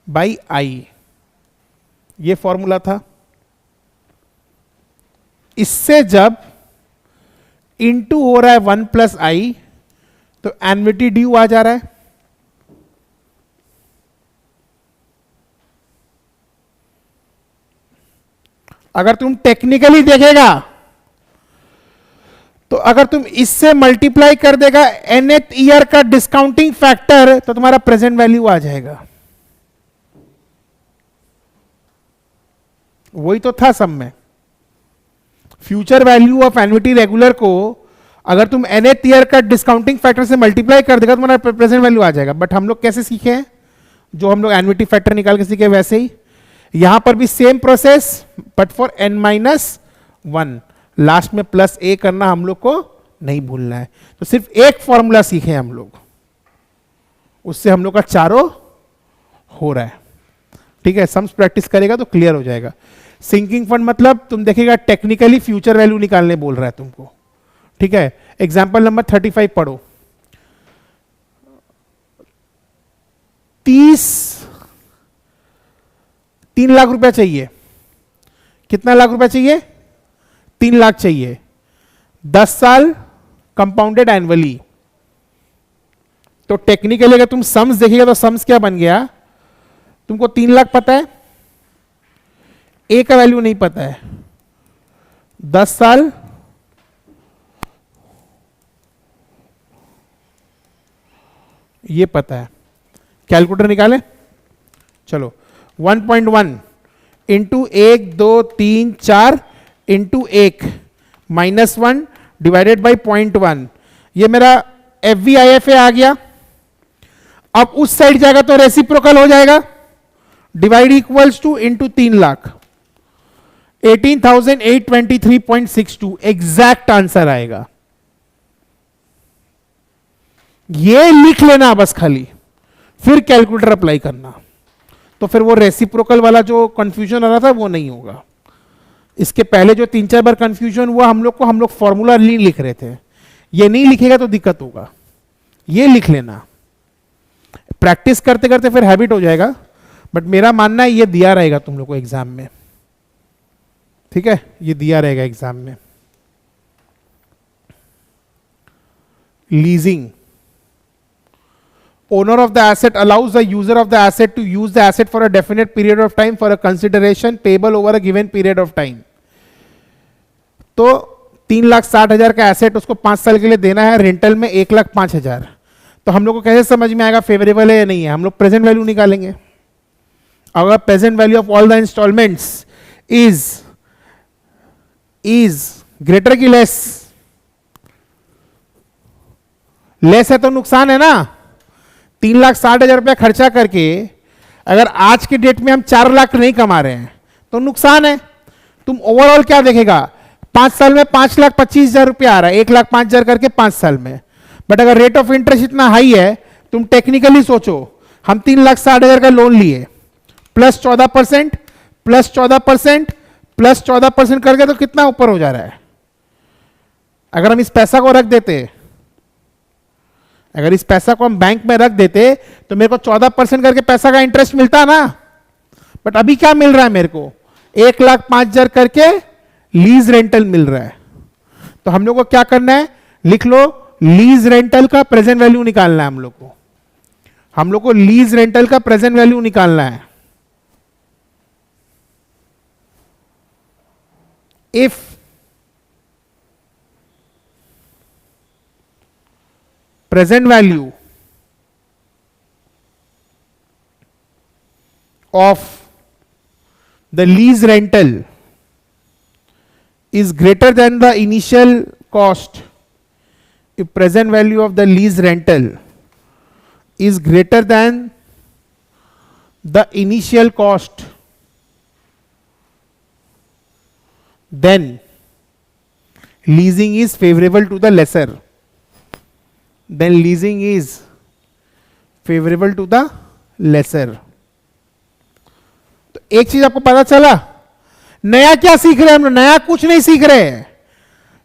S1: by i, ये फॉर्मूला था। इससे जब इंटू हो रहा है 1 प्लस आई, तो एनविटी ड्यू आ जा रहा है। अगर तुम टेक्निकली देखेगा तो अगर तुम इससे मल्टीप्लाई कर देगा nth ईयर का डिस्काउंटिंग फैक्टर, तो तुम्हारा प्रेजेंट वैल्यू आ जाएगा। वही तो था सब में, future value of annuity regular को अगर तुम nth ईयर का डिस्काउंटिंग फैक्टर से मल्टीप्लाई कर देगा तो तुम्हारा प्रेजेंट वैल्यू आ जाएगा। बट हम लोग कैसे सीखे हैं, जो हम लोग एन्युटी फैक्टर निकाल के सीखे वैसे ही यहां पर भी same process, but for n-1 last में प्लस ए करना हम लोग को नहीं भूलना है। तो सिर्फ एक फॉर्मूला सीखे हम लोग, उससे हम लोग का चारों हो रहा है। ठीक है, सम्स प्रैक्टिस करेगा तो क्लियर हो जाएगा। सिंकिंग फंड मतलब तुम देखेगा टेक्निकली फ्यूचर वैल्यू निकालने बोल रहा है तुमको। ठीक है, एग्जाम्पल नंबर 35 पढ़ो। 3 लाख रुपया चाहिए। कितना लाख रुपया चाहिए? 3 लाख चाहिए। 10 साल कंपाउंडेड एनुअली। तो टेक्निकली अगर तुम सम्स देखिएगा तो सम्स क्या बन गया? तुमको 3 लाख पता है, ए का वैल्यू नहीं पता है, 10 साल ये पता है। कैलकुलेटर निकाले, चलो 1.1 इंटू 1 2 3 4 इंटू 1 -1 डिवाइडेड बाई 0.1, ये मेरा FVIFA आ गया। अब उस साइड जाएगा तो रेसिप्रोकल हो जाएगा, divide equals to into 3 lakh, 18,823.62 exact answer आएगा। ये लिख लेना बस खाली, फिर कैलकुलेटर अप्लाई करना, तो फिर वो रेसिप्रोकल वाला जो कंफ्यूजन आ रहा था वो नहीं होगा। इसके पहले जो 3-4 बार कंफ्यूजन हुआ हम लोग फॉर्मूला नहीं लिख रहे थे, ये नहीं लिखेगा तो दिक्कत होगा। ये लिख लेना, प्रैक्टिस करते करते फिर हैबिट हो जाएगा। बट मेरा मानना है ये दिया रहेगा तुम लोग को एग्जाम में। ठीक है, ये दिया रहेगा एग्जाम में। Leasing, owner of the asset allows the user of the asset to use the asset for a definite period of time for a consideration payable over a given period of time। तो 3,60,000 का एसेट उसको 5 साल के लिए देना है, रेंटल में 1,05,000। तो हम लोग को कैसे समझ में आएगा फेवरेबल है या नहीं है? हम लोग प्रेजेंट वैल्यू निकालेंगे। अगर present value of all the installments is greater की लेस है तो नुकसान है ना। 3,60,000 रुपया खर्चा करके अगर आज के डेट में हम 4 लाख नहीं कमा रहे हैं तो नुकसान है। तुम ओवरऑल क्या देखेगा? 5 साल में 5,25,000 रुपया आ रहा है, 1,05,000 करके 5 साल में। बट अगर रेट ऑफ इंटरेस्ट इतना हाई है, तुम टेक्निकली सोचो, हम 3,60,000 का लोन लिए प्लस 14% प्लस 14% प्लस 14% करके तो कितना ऊपर हो जा रहा है। अगर हम इस पैसा को रख देते, अगर इस पैसा को हम बैंक में रख देते तो मेरे को 14% करके पैसा का इंटरेस्ट मिलता ना। बट अभी क्या मिल रहा है मेरे को? 1,05,000 करके लीज रेंटल मिल रहा है। तो हम लोग को क्या करना है? लिख लो, लीज रेंटल का प्रेजेंट वैल्यू निकालना है हम लोग को लीज रेंटल का प्रेजेंट वैल्यू निकालना है। If present value of the lease rental is greater than the initial cost, if present value of the lease rental is greater than the initial cost, then leasing is favorable to the lessor, then leasing is favorable to the lessor। तो एक चीज आपको पता चला, नया क्या सीख रहे हैं हम लोग? नया कुछ नहीं सीख रहे हैं।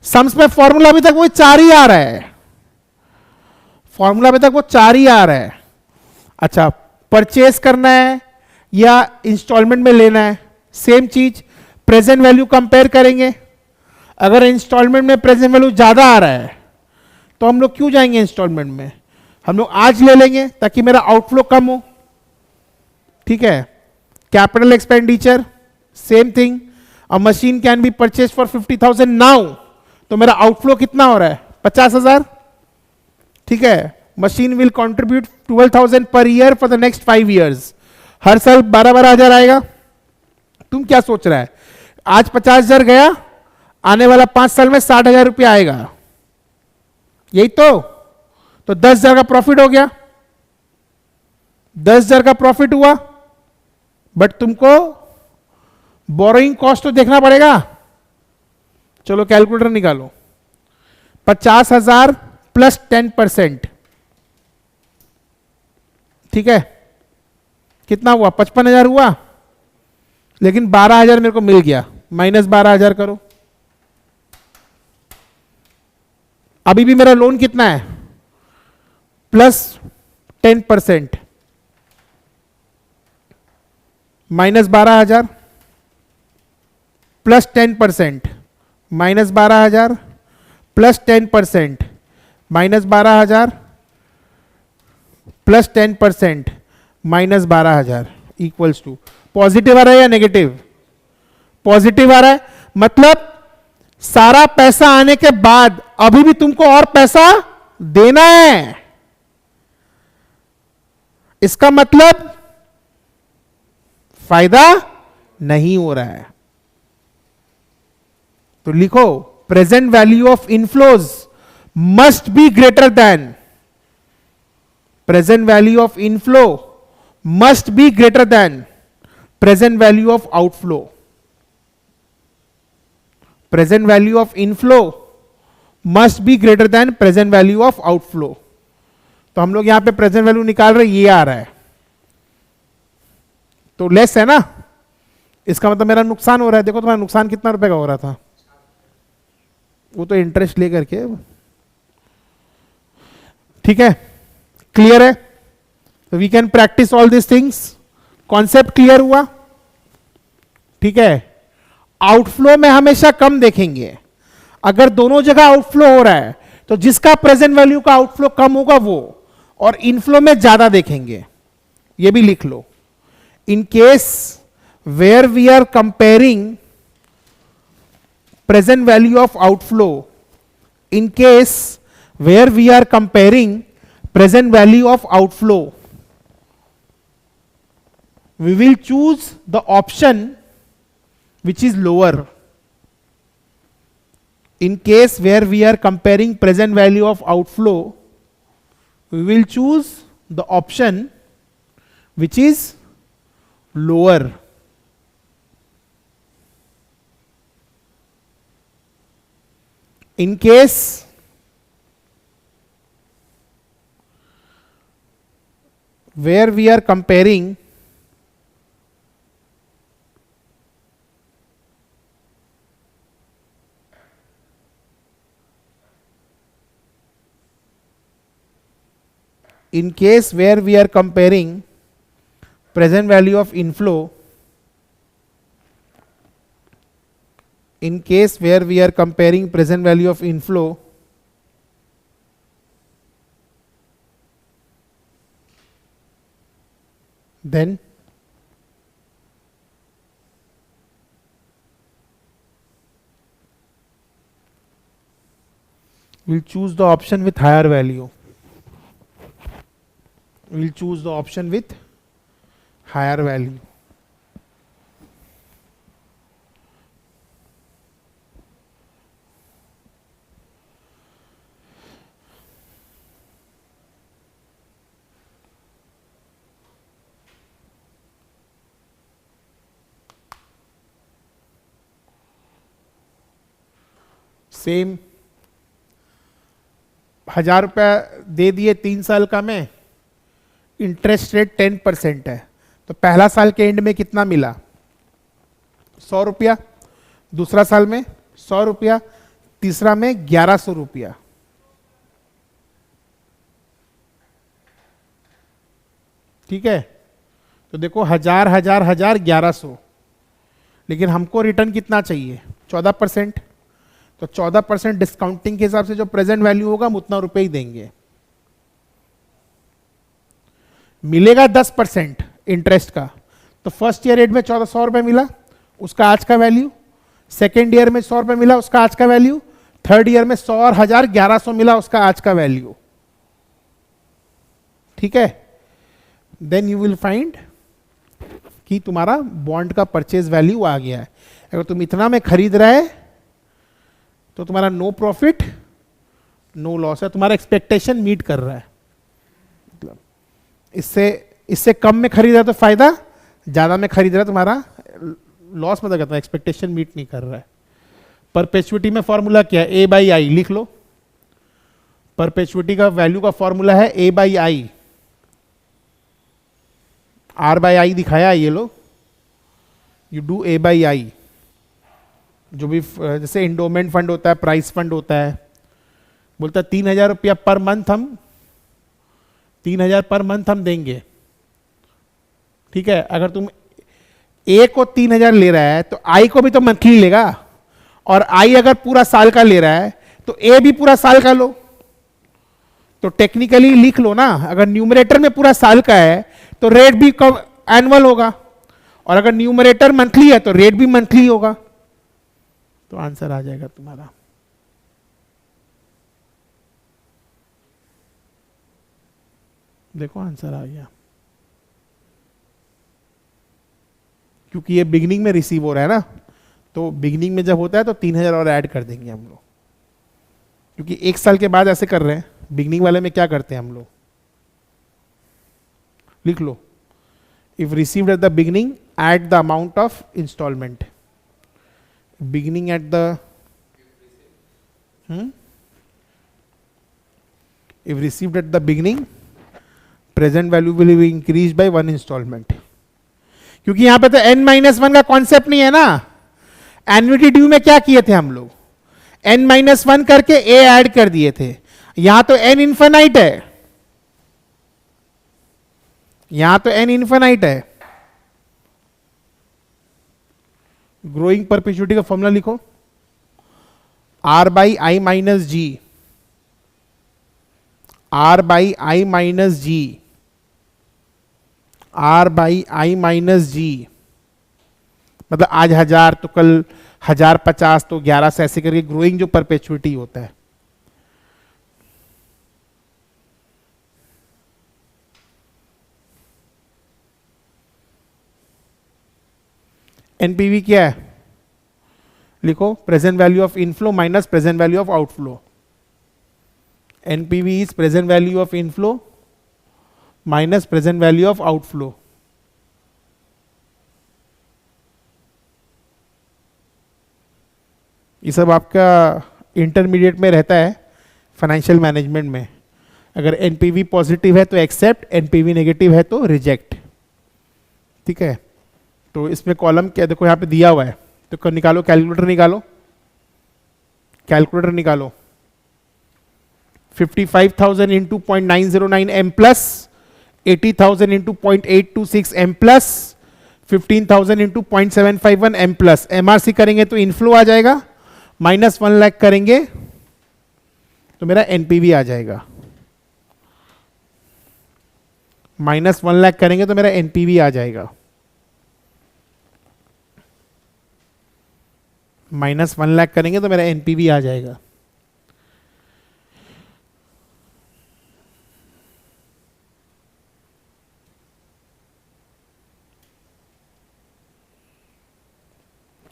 S1: सम्स में फॉर्मूला अभी तक वो 4 ही आ रहा है, फॉर्मूला अभी तक वो 4 ही आ रहा है। अच्छा, परचेस करना है या इंस्टॉलमेंट में लेना है, सेम चीज, प्रेजेंट वैल्यू कंपेयर करेंगे। अगर इंस्टॉलमेंट में प्रेजेंट वैल्यू ज्यादा आ रहा है तो हम लोग क्यों जाएंगे इंस्टॉलमेंट में? हम लोग आज ले लेंगे ताकि मेरा आउटफ्लो कम हो। ठीक है, capital expenditure same thing, a machine can be purchase for 50,000 now, तो मेरा आउटफ्लो कितना हो रहा है? 50,000। ठीक है, machine will contribute 12,000 per year for the next 5 years, हर साल 12,000 आएगा। तुम क्या सोच रहा है? आज 50,000 गया, आने वाला 5 साल में 60,000 रुपया आएगा, यही तो 10,000 का प्रॉफिट हो गया, 10,000 का प्रॉफिट हुआ। बट तुमको बोरोइंग कॉस्ट तो देखना पड़ेगा। चलो कैलकुलेटर निकालो, 50,000 प्लस 10%, ठीक है, कितना हुआ, 55,000 हुआ, लेकिन 12,000 मेरे को मिल गया, माइनस 12,000 करो। अभी भी मेरा लोन कितना है, plus 10%, minus 12,000 plus 10%, minus 12,000 plus 10%, minus 12,000 plus 10%, minus 12,000 equals to positive आ रहा है या नेगेटिव, पॉजिटिव आ रहा है। मतलब सारा पैसा आने के बाद अभी भी तुमको और पैसा देना है, इसका मतलब फायदा नहीं हो रहा है। तो लिखो present value of inflows must be greater than, present value of inflow must be greater than present value of outflow. Present value of inflow must be greater than present value of outflow. तो हम लोग यहां पे प्रेजेंट वैल्यू निकाल रहे, ये आ रहा है, तो लेस है ना, इसका मतलब मेरा नुकसान हो रहा है। देखो तुम्हारा नुकसान कितना रुपए का हो रहा था, वो तो इंटरेस्ट लेकर के, ठीक है, क्लियर है। तो we can practice all this things, concept clear हुआ, ठीक है। आउटफ्लो में हमेशा कम देखेंगे, अगर दोनों जगह आउटफ्लो हो रहा है तो जिसका प्रेजेंट वैल्यू का आउटफ्लो कम होगा वो, और इनफ्लो में ज्यादा देखेंगे, ये भी लिख लो। In case where we are comparing present value of outflow, in case where we are comparing present value of outflow, we will choose the option which is lower. In case where we are comparing present value of outflow, we will choose the option which is lower. In case where we are comparing present value of inflow, in case where we are comparing present value of inflow, then we'll choose the option with higher value. We'll choose the option with higher value. Same 1,000 रुपया दे दिए 3 साल का में, इंटरेस्ट रेट 10% है, तो पहला साल के एंड में कितना मिला, 100 रुपया, दूसरा साल में 100 रुपया, तीसरा में 1100 रुपया। ठीक है, तो देखो 1,000 1,000 1,000 1100, लेकिन हमको रिटर्न कितना चाहिए, 14%। तो 14% डिस्काउंटिंग के हिसाब से जो प्रेजेंट वैल्यू होगा हम उतना रुपए ही देंगे। मिलेगा 10% इंटरेस्ट का, तो फर्स्ट ईयर रेट में 1400 रुपए मिला, उसका आज का वैल्यू, सेकेंड ईयर में 100 रुपए मिला, उसका आज का वैल्यू, थर्ड ईयर में 100 और 1,000 1100 मिला, उसका आज का वैल्यू। ठीक है, देन यू विल फाइंड कि तुम्हारा बॉन्ड का परचेज वैल्यू आ गया है। अगर तुम इतना में खरीद रहे तो तुम्हारा नो प्रॉफिट नो लॉस है, तुम्हारा एक्सपेक्टेशन मीट कर रहा है। मतलब इससे कम में खरीद रहा है तो फायदा, ज्यादा में खरीद रहा है तुम्हारा लॉस, मतलब कहता है एक्सपेक्टेशन मीट नहीं कर रहा है। परपेचुइटी में फॉर्मूला क्या है, A/I, लिख लो। परपेचुइटी का वैल्यू का फॉर्मूला है A/I। आर बाई आई दिखाया, ये लो, you do a by i, जो भी जैसे इंडोमेंट फंड होता है, प्राइस फंड होता है, बोलता है 3,000 रुपया पर मंथ हम 3,000 पर मंथ हम देंगे। ठीक है, अगर तुम ए को 3,000 ले रहा है तो आई को भी तो मंथली लेगा, और आई अगर पूरा साल का ले रहा है तो ए भी पूरा साल का लो। तो टेक्निकली लिख लो ना, अगर न्यूमरेटर में पूरा साल का है तो रेट भी एनुअल होगा, और अगर न्यूमरेटर मंथली है तो रेट भी मंथली होगा। तो आंसर आ जाएगा तुम्हारा। देखो आंसर आ गया, क्योंकि ये बिगिनिंग में रिसीव हो रहा है ना, तो बिगिनिंग में जब होता है तो 3,000 और ऐड कर देंगे हम लोग, क्योंकि एक साल के बाद ऐसे कर रहे हैं। बिगिनिंग वाले में क्या करते हैं हम लोग, लिख लो, if received at the beginning at the amount of installment, beginning at the if received at the beginning present value will be increase by 1 installment, क्योंकि यहां पे तो n-1 का कॉन्सेप्ट नहीं है ना। एन्युटी ड्यू में क्या किए थे हम लोग, n-1 करके a ऐड कर दिए थे, यहां तो n इन्फिनाइट है, यहां तो n इन्फिनाइट है। ग्रोइंग परपेचुइटी का फॉर्मूला लिखो, r by i minus g, r by i minus g, r by i minus g, मतलब आज 1000 तो कल 1050 तो 1100 ऐसे करके ग्रोइंग जो परपेचुइटी होता है। एनपीवी क्या है, लिखो, present value of inflow minus present value of outflow. NPV is present value of inflow minus present value of outflow. ये सब आपका इंटरमीडिएट में रहता है फाइनेंशियल मैनेजमेंट में। अगर एनपीवी पॉजिटिव है तो एक्सेप्ट, एनपीवी नेगेटिव है तो रिजेक्ट। ठीक है, तो इसमें कॉलम क्या, देखो यहाँ पे दिया हुआ है, तो निकालो, कैलकुलेटर निकालो, कैलकुलेटर निकालो। 55,000 into 0.909 M plus 80,000 into 0.826 M plus 15,000 into 0.751 M plus. MRC करेंगे तो इनफ्लो आ जाएगा, माइनस 1 लाख करेंगे तो मेरा एनपीवी आ जाएगा, माइनस 1 लाख करेंगे तो मेरा एनपीवी आ जाएगा, माइनस 1 लाख करेंगे तो मेरा एनपीवी आ जाएगा।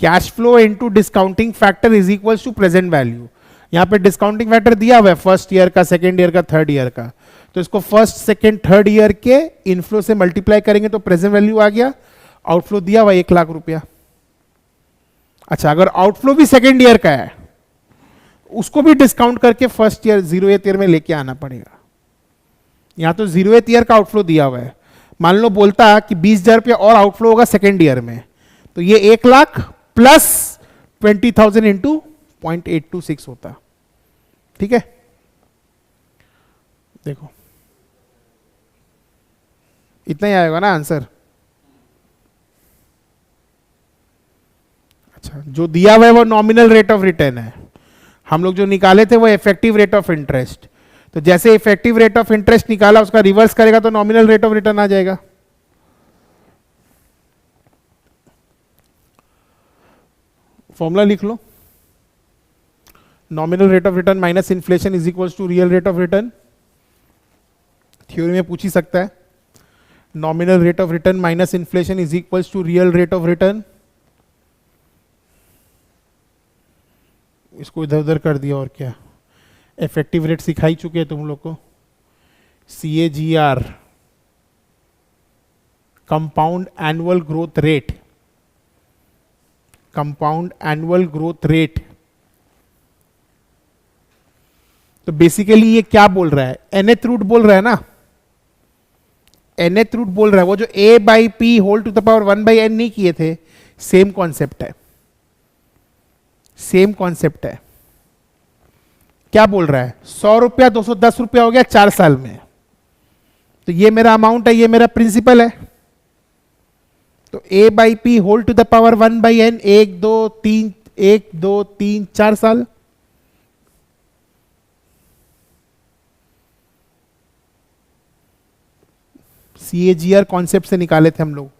S1: Cash flow into discounting factor is equals to present value. यहां पे डिस्काउंटिंग फैक्टर दिया हुआ है फर्स्ट ईयर का, सेकेंड ईयर का, थर्ड ईयर का, तो इसको फर्स्ट सेकेंड थर्ड ईयर के इनफ्लो से मल्टीप्लाई करेंगे तो प्रेजेंट वैल्यू आ गया। आउटफ्लो दिया हुआ 1 लाख रुपया। अच्छा, अगर आउटफ्लो भी सेकेंड ईयर का है उसको भी डिस्काउंट करके फर्स्ट ईयर 0th ईयर में लेके आना पड़ेगा। यहां तो 0th ईयर का आउटफ्लो दिया हुआ है, मान लो बोलता कि 20,000 रुपया और आउटफ्लो होगा सेकेंड ईयर में, तो ये 1 लाख प्लस 20,000 इंटू 0.826 होता। ठीक है, देखो इतना ही आएगा ना आंसर। अच्छा, जो दिया हुआ है वो नॉमिनल रेट ऑफ रिटर्न है, हम लोग जो निकाले थे वो इफेक्टिव रेट ऑफ इंटरेस्ट। तो जैसे इफेक्टिव रेट ऑफ इंटरेस्ट निकाला उसका रिवर्स करेगा तो नॉमिनल रेट ऑफ रिटर्न आ जाएगा। फॉर्मूला लिख लो, nominal rate of return minus inflation is equals to real rate of return. Theory में पूछ ही सकता है, nominal rate of return minus inflation is equals to real rate of return. इसको इधर उधर कर दिया और क्या, इफेक्टिव रेट सिखा ही चुके हैं तुम लोग को, CAGR compound annual growth rate, compound annual growth rate. तो बेसिकली ये क्या बोल रहा है, nth रूट बोल रहा है ना, nth रूट बोल रहा है, वो जो a by p whole to the power 1/n नहीं किए थे, सेम कॉन्सेप्ट है, सेम कॉन्सेप्ट है। क्या बोल रहा है, 100 रुपया 210 रुपया हो गया 4 साल में, तो ये मेरा अमाउंट है, ये मेरा प्रिंसिपल है। तो a by p whole to the power 1/n, 1 2 3 1 2 3 4 साल। CAGR कॉन्सेप्ट से निकाले थे हम लोग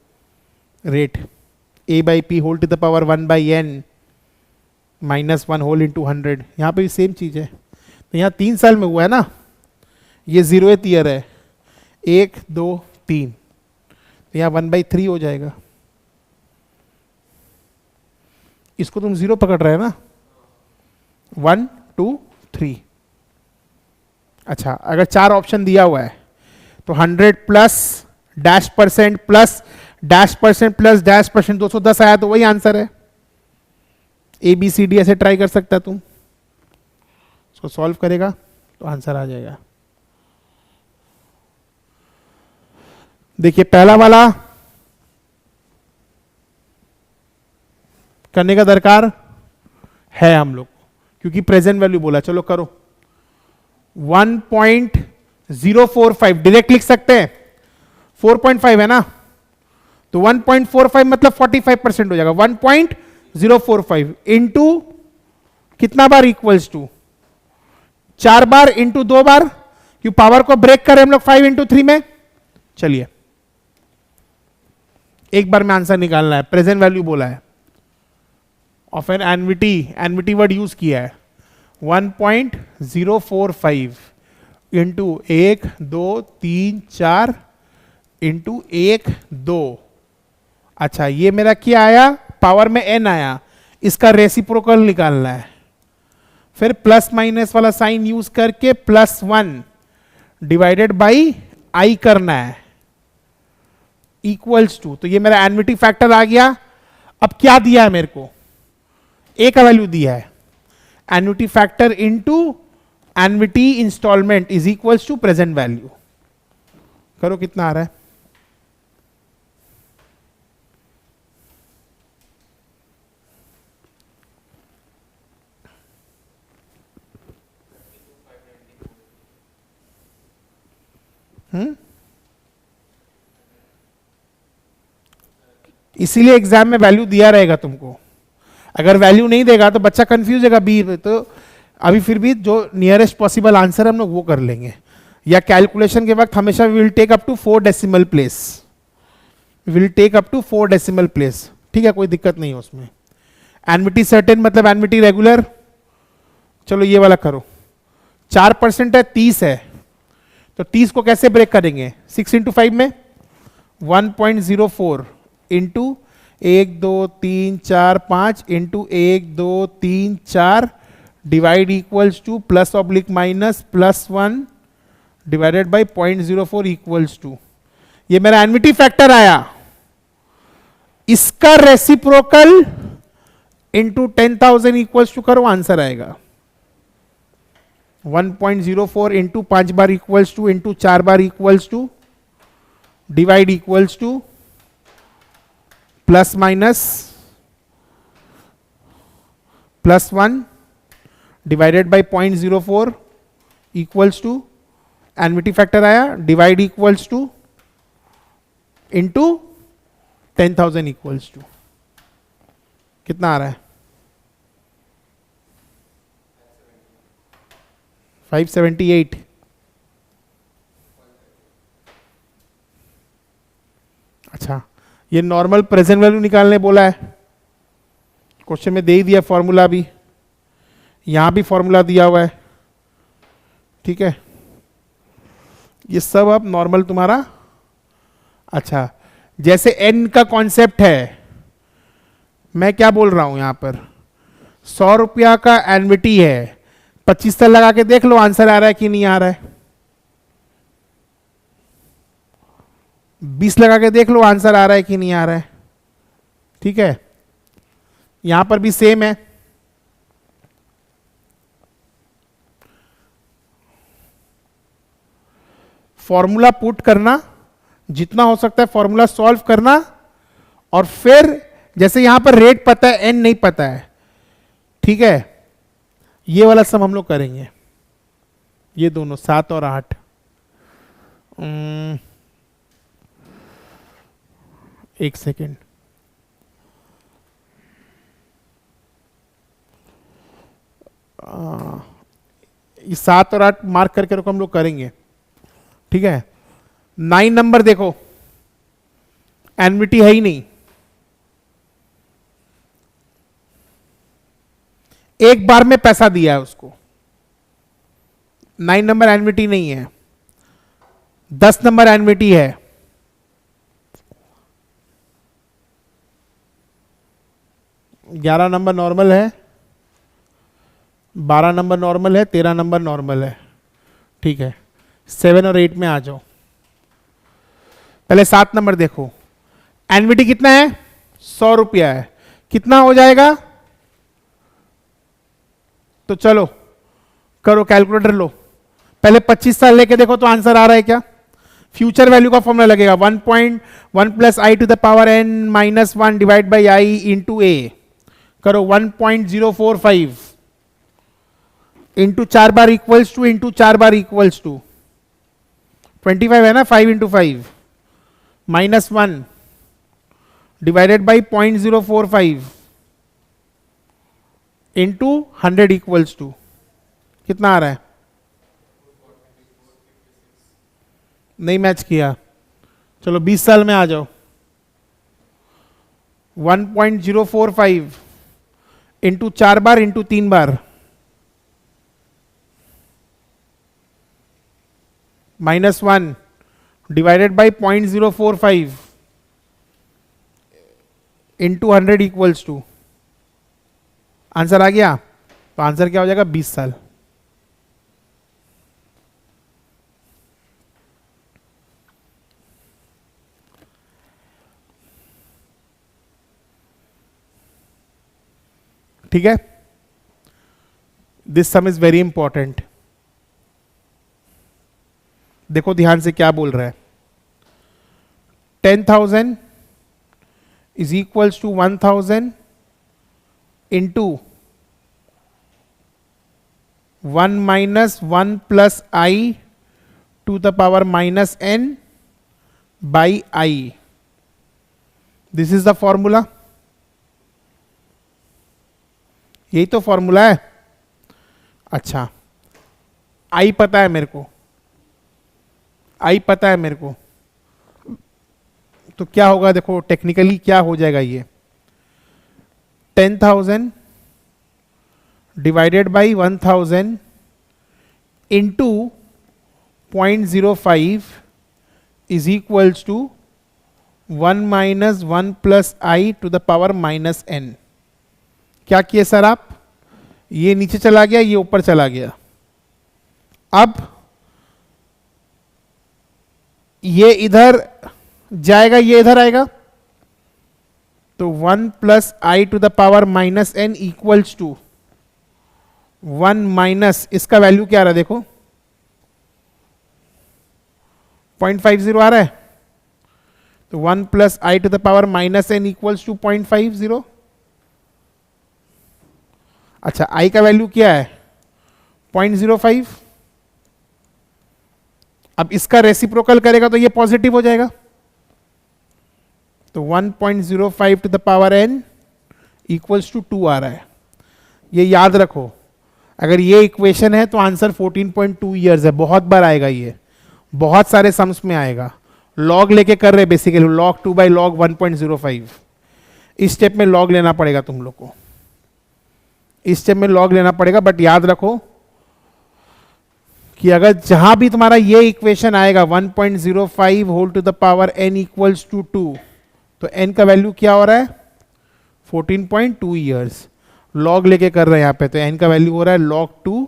S1: rate, a by p whole to the power 1/n -1 whole into 100। यहाँ पे भी सेम चीज है, तो यहाँ 3 साल में हुआ है ना, ये 0th ईयर है, 1 2 3, तो यहाँ 1/3 हो जाएगा। इसको तुम 0 पकड़ रहे हैं ना, 1 2 3। अच्छा, अगर 4 ऑप्शन दिया हुआ है तो 100 plus dash percent plus dash percent plus dash percent 210 आया, तो वही आंसर है। ABCD ऐसे ट्राई कर सकता तुम, इसको सॉल्व करेगा तो आंसर आ जाएगा। देखिए पहला वाला करने का दरकार है हम लोग, क्योंकि प्रेजेंट वैल्यू बोला। चलो करो, 1.045 डायरेक्ट लिख सकते हैं, 4.5 है ना, तो 1.45 मतलब 45% हो जाएगा। 1.045 इंटू कितना बार, इक्वल्स टू 4 बार इंटू 2 बार, क्यों पावर को ब्रेक करें हम लोग 5 इंटू 3 में। चलिए एक बार में आंसर निकालना है, प्रेजेंट वैल्यू बोला है, of an annuity, annuity word use किया है। 1.045 इंटू 1 2 3 4 इंटू 1 2। अच्छा, ये मेरा क्या आया, पावर में n आया, इसका रेसिप्रोकल निकालना है। फिर प्लस माइनस वाला साइन यूज करके +1 डिवाइडेड बाई i करना है, इक्वल्स टू, तो ये मेरा एनविटी फैक्टर आ गया। अब क्या दिया है मेरे को, a का वैल्यू दिया है, annuity factor into annuity installment is equals to present value. करो कितना आ रहा है, इसीलिए एग्जाम में वैल्यू दिया रहेगा तुमको। अगर वैल्यू नहीं देगा तो बच्चा कंफ्यूज होगा बी, तो अभी फिर भी जो नियरेस्ट पॉसिबल आंसर हम लोग वो कर लेंगे, या कैलकुलेशन के वक्त हमेशा will take up to 4 decimal place, will take up to 4 decimal place, ठीक है, कोई दिक्कत नहीं है उसमें। एनविटी सर्टेन मतलब एनविटी रेगुलर। चलो ये वाला करो, 4% है, 30 है, तो 30 को कैसे ब्रेक करेंगे, 6 इंटू 5 में 1.04 into 1 2 3 4 5 into 1 2 3 4 divide equals to plus oblique minus +1 divided by 0.04 equals to, ये मेरा एनविटी फैक्टर आया। इसका रेसिप्रोकल इंटू 10,000 इक्वल्स टू करो, आंसर आएगा 1.04 इंटू 5 बार इक्वल्स टू इंटू 4 बार equals to divide equals to plus minus +1 divided by 0.04 equals to, annuity factor आया, divide equals to into 10,000 equals to, कितना आ रहा है 578। अच्छा, ये नॉर्मल प्रेजेंट वैल्यू निकालने बोला है, क्वेश्चन में दे ही दिया फॉर्मूला भी, यहां भी फॉर्मूला दिया हुआ है, ठीक है, ये सब अब नॉर्मल तुम्हारा। अच्छा, जैसे n का कॉन्सेप्ट है, मैं क्या बोल रहा हूं यहां पर, 100 रुपया का एनविटी है, 25 साल लगा के देख लो आंसर आ रहा है कि नहीं आ रहा है, 20 लगा के देख लो आंसर आ रहा है कि नहीं आ रहा है, ठीक है। यहां पर भी सेम है, फॉर्मूला पुट करना, जितना हो सकता है फॉर्मूला सॉल्व करना, और फिर जैसे यहां पर रेट पता है, एन नहीं पता है, ठीक है, ये वाला सम हम लोग करेंगे, ये दोनों 7 और 8। एक सेकेंड, ये 7 और 8 मार्क करके रखो, हम लोग करेंगे, ठीक है। 9 नंबर देखो, एनविटी है ही नहीं, एक बार में पैसा दिया है उसको, 9 नंबर एनविटी नहीं है। 10 नंबर एनविटी है, 11 नंबर नॉर्मल है, 12 नंबर नॉर्मल है, 13 नंबर नॉर्मल है, ठीक है। 7 और 8 में आ जाओ। पहले 7 नंबर देखो, एनविटी कितना है, 100 रुपया है, कितना हो जाएगा, तो चलो करो, कैलकुलेटर लो, पहले 25 साल लेके देखो तो आंसर आ रहा है क्या। फ्यूचर वैल्यू का फॉर्मूला लगेगा 1.1 plus i to the power n minus 1 divide by i into a, करो 1.045 इंटू 4 बार इक्वल्स टू, इंटू 4 बार इक्वल्स टू 25 है ना, 5 into 5 minus 1 divided by 0.045 into 100 equals to, कितना आ रहा है, नहीं मैच किया, चलो 20 साल में आ जाओ। 1.045 इंटू 4 बार इंटू 3 बार minus 1 divided by 0.045 into 100 equals to, answer आ गया। तो आंसर क्या हो जाएगा, 20 साल। ठीक है, this sum is very important. देखो ध्यान से क्या बोल रहा है, 10,000 is equals to 1,000 into 1 minus 1 plus i to the power minus n by i, this is the formula, यही तो फॉर्मूला है। अच्छा, आई पता है मेरे को, आई पता है मेरे को, तो क्या होगा, देखो टेक्निकली क्या हो जाएगा, ये 10,000 divided by 1,000 into 0.05 is equals to 1 minus 1 plus i to the power minus n. क्या किए सर आप, ये नीचे चला गया, ये ऊपर चला गया, अब ये इधर जाएगा, ये इधर आएगा, तो 1 plus i to the power minus n equals to 1 minus, इसका वैल्यू क्या आ रहा है देखो, 0.50 आ रहा है, तो 1 plus i to the power minus n equals to 0.50। अच्छा, आई का वैल्यू क्या है, 0.05, अब इसका रेसिप्रोकल करेगा तो ये पॉजिटिव हो जाएगा, तो 1.05 to the power n equals to 2 आ रहा है। ये याद रखो, अगर ये इक्वेशन है तो आंसर 14.2 ईयर्स है, बहुत बार आएगा, ये बहुत सारे सम्स में आएगा। लॉग लेके कर रहे बेसिकली, लॉग 2 बाई लॉग 1.05, इस स्टेप में लॉग लेना पड़ेगा तुम लोग को, इस स्टेप में लॉग लेना पड़ेगा, बट याद रखो कि अगर जहां भी तुम्हारा ये इक्वेशन आएगा 1.05 whole to the power n equals to 2, तो n का वैल्यू क्या हो रहा है, 14.2 ईयर्स। लॉग लेके कर रहे हैं यहाँ पे, तो n का वैल्यू हो रहा है log 2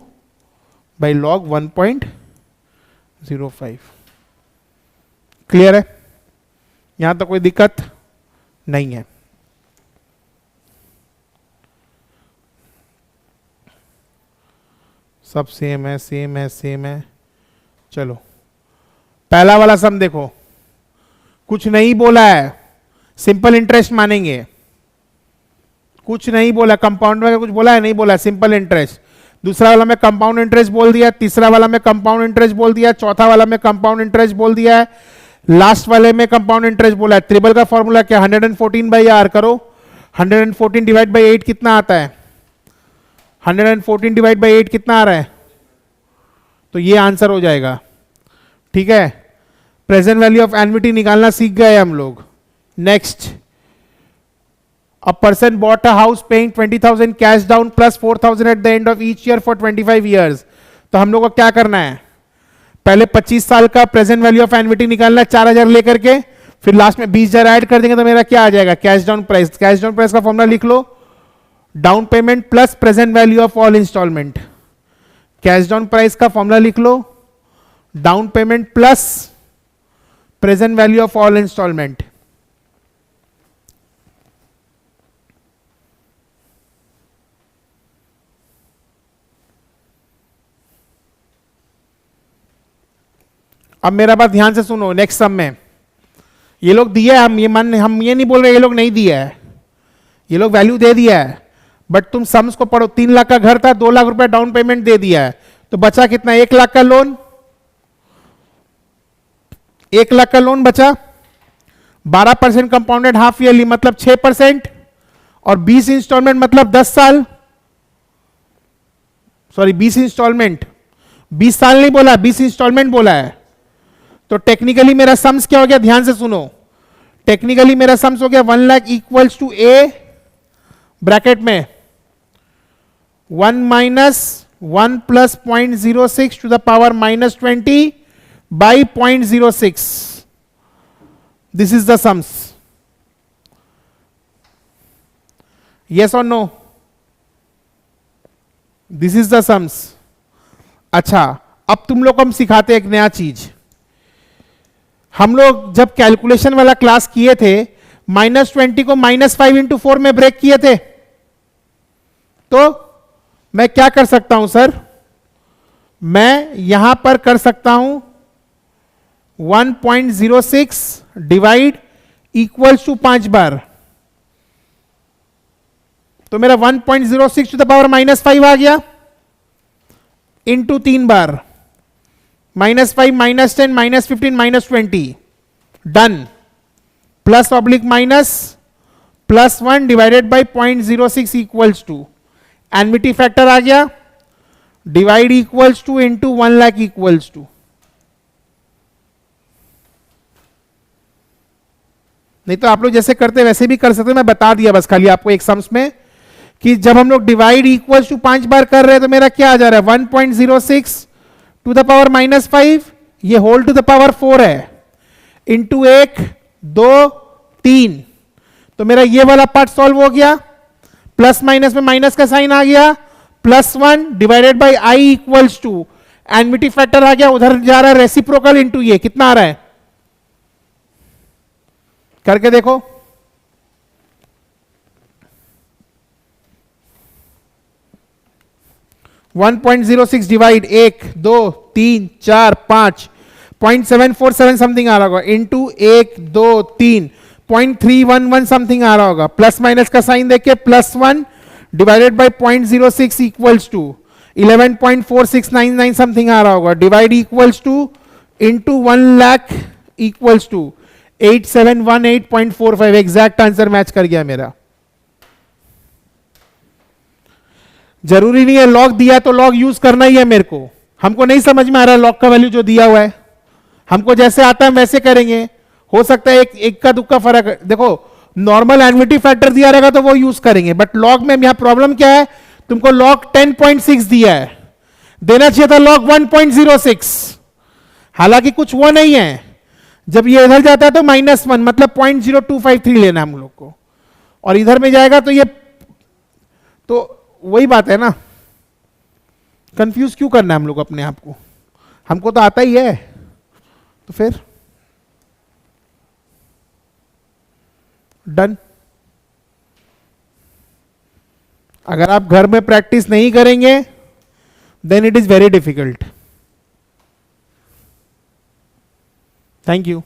S1: बाई log 1.05। क्लियर है, यहां तक कोई दिक्कत नहीं है। सब सेम है, सेम है, सेम है। चलो पहला वाला सम देखो, कुछ नहीं बोला है, सिंपल इंटरेस्ट मानेंगे। कुछ नहीं बोला, कंपाउंड में कुछ बोला है? नहीं बोला, सिंपल इंटरेस्ट। दूसरा वाला में कंपाउंड इंटरेस्ट बोल दिया, तीसरा वाला में कंपाउंड इंटरेस्ट बोल दिया, चौथा वाला में कंपाउंड इंटरेस्ट बोल दिया है, लास्ट वाले में कंपाउंड इंटरेस्ट बोला है। ट्रिबल का फॉर्मूला क्या? 114/r करो, 114 डिवाइड बाई 8 कितना आता है? 114 डिवाइड बाई 8 कितना आ रहा है? तो ये आंसर हो जाएगा। ठीक है, प्रेजेंट वैल्यू ऑफ एन्युटी निकालना सीख गए हम लोग। Next, a person bought a house paying 20,000 cash down plus 4,000 at the end of each year for 25 years। तो हम लोग को क्या करना है? पहले 25 साल का प्रेजेंट वैल्यू ऑफ एन्युटी निकालना है 4,000 लेकर के, फिर लास्ट में 20,000 ऐड कर देंगे तो मेरा क्या आ जाएगा? Cash down price. Cash down price का फॉर्मूला लिख लो, down payment plus present value of all installment. Cash down price का फॉर्मूला लिख लो, down payment plus present value of all installment. अब मेरा बात ध्यान से सुनो। नेक्स्ट सम में ये लोग दिए, हम ये नहीं बोल रहे ये लोग नहीं दिया है, ये लोग वैल्यू दे दिया है, बट तुम सम्स को पढ़ो। 3 लाख का घर था, 2 लाख रुपए डाउन पेमेंट दे दिया है, तो बचा कितना? 1 लाख का लोन। 1 लाख का लोन बचा, 12% कंपाउंडेड हाफ ईयरली मतलब 6%, और 20 इंस्टॉलमेंट मतलब 10 साल। सॉरी 20 इंस्टॉलमेंट, 20 साल नहीं बोला, 20 इंस्टॉलमेंट बोला है। तो टेक्निकली मेरा सम्स क्या हो गया? ध्यान से सुनो, टेक्निकली मेरा सम्स हो गया 1 lakh equals to a bracket में 1 minus 1 plus 0.06 to the power -20 by 0.06। This is the sums. Yes और no? This is the sums. अच्छा, अब तुम लोग को हम सिखाते हैं एक नया चीज। हम लोग जब कैलकुलेशन वाला क्लास किए थे, -20 को -5 इंटू 4 में ब्रेक किए थे, तो मैं क्या कर सकता हूं सर? मैं यहां पर कर सकता हूं 1.06 डिवाइड इक्वल्स टू 5 बार, तो मेरा 1.06 टू द पावर -5 आ गया, इंटू 3 बार, -5 -10 -15 -20 done, plus oblique minus +1 divided by 0.06 equals to annuity factor आ गया, divide equals to into 1 lakh equals to. नहीं तो आप लोग जैसे करते वैसे भी कर सकते, मैं बता दिया बस खाली आपको एक सम्स में कि जब हम लोग डिवाइड इक्वल्स टू 5 बार कर रहे हैं तो मेरा क्या आ जा रहा है? 1.06 टू द पावर -5, ये होल टू द पावर 4 है, इंटू 1 2 3, तो मेरा ये वाला पार्ट सॉल्व हो गया, प्लस माइनस में माइनस का साइन आ गया, +1 divided by i equals to annuity factor आ गया, उधर जा रहा है रेसिप्रोकल इंटू ये कितना आ रहा है? करके देखो, (1.06 डिवाइड 1 2 3 4 5 0.747 समथिंग आ रहा होगा, इंटू 1 2 3 0.311 समथिंग आ रहा होगा, प्लस माइनस का साइन देख के +1 divided by 0.06 equals to 11.4699 something आ रहा होगा, divide equals to into 1 lakh equals to 8718.45। Exact answer match कर गया मेरा। जरूरी नहीं है लॉग दिया तो लॉग यूज करना ही है मेरे को, हमको नहीं समझ में आ रहा है लॉग का वैल्यू जो दिया हुआ है, हमको जैसे आता है वैसे करेंगे, हो सकता है एक का दुक्का फर्क। देखो नॉर्मल एन्युटी फैक्टर दिया रहेगा तो वो यूज करेंगे, बट लॉग में यहां प्रॉब्लम क्या है? तुमको लॉग 10.6 दिया है, देना चाहिए था लॉग 1.06, हालांकि कुछ वो नहीं है, जब ये इधर जाता है तो -1 मतलब 0.0253 लेना हम लोग को, और इधर में जाएगा तो ये, तो वही बात है ना, कंफ्यूज क्यों करना है हम लोग अपने आप को, हमको तो आता ही है। तो फिर डन। अगर आप घर में प्रैक्टिस नहीं करेंगे then it is very difficult. Thank you.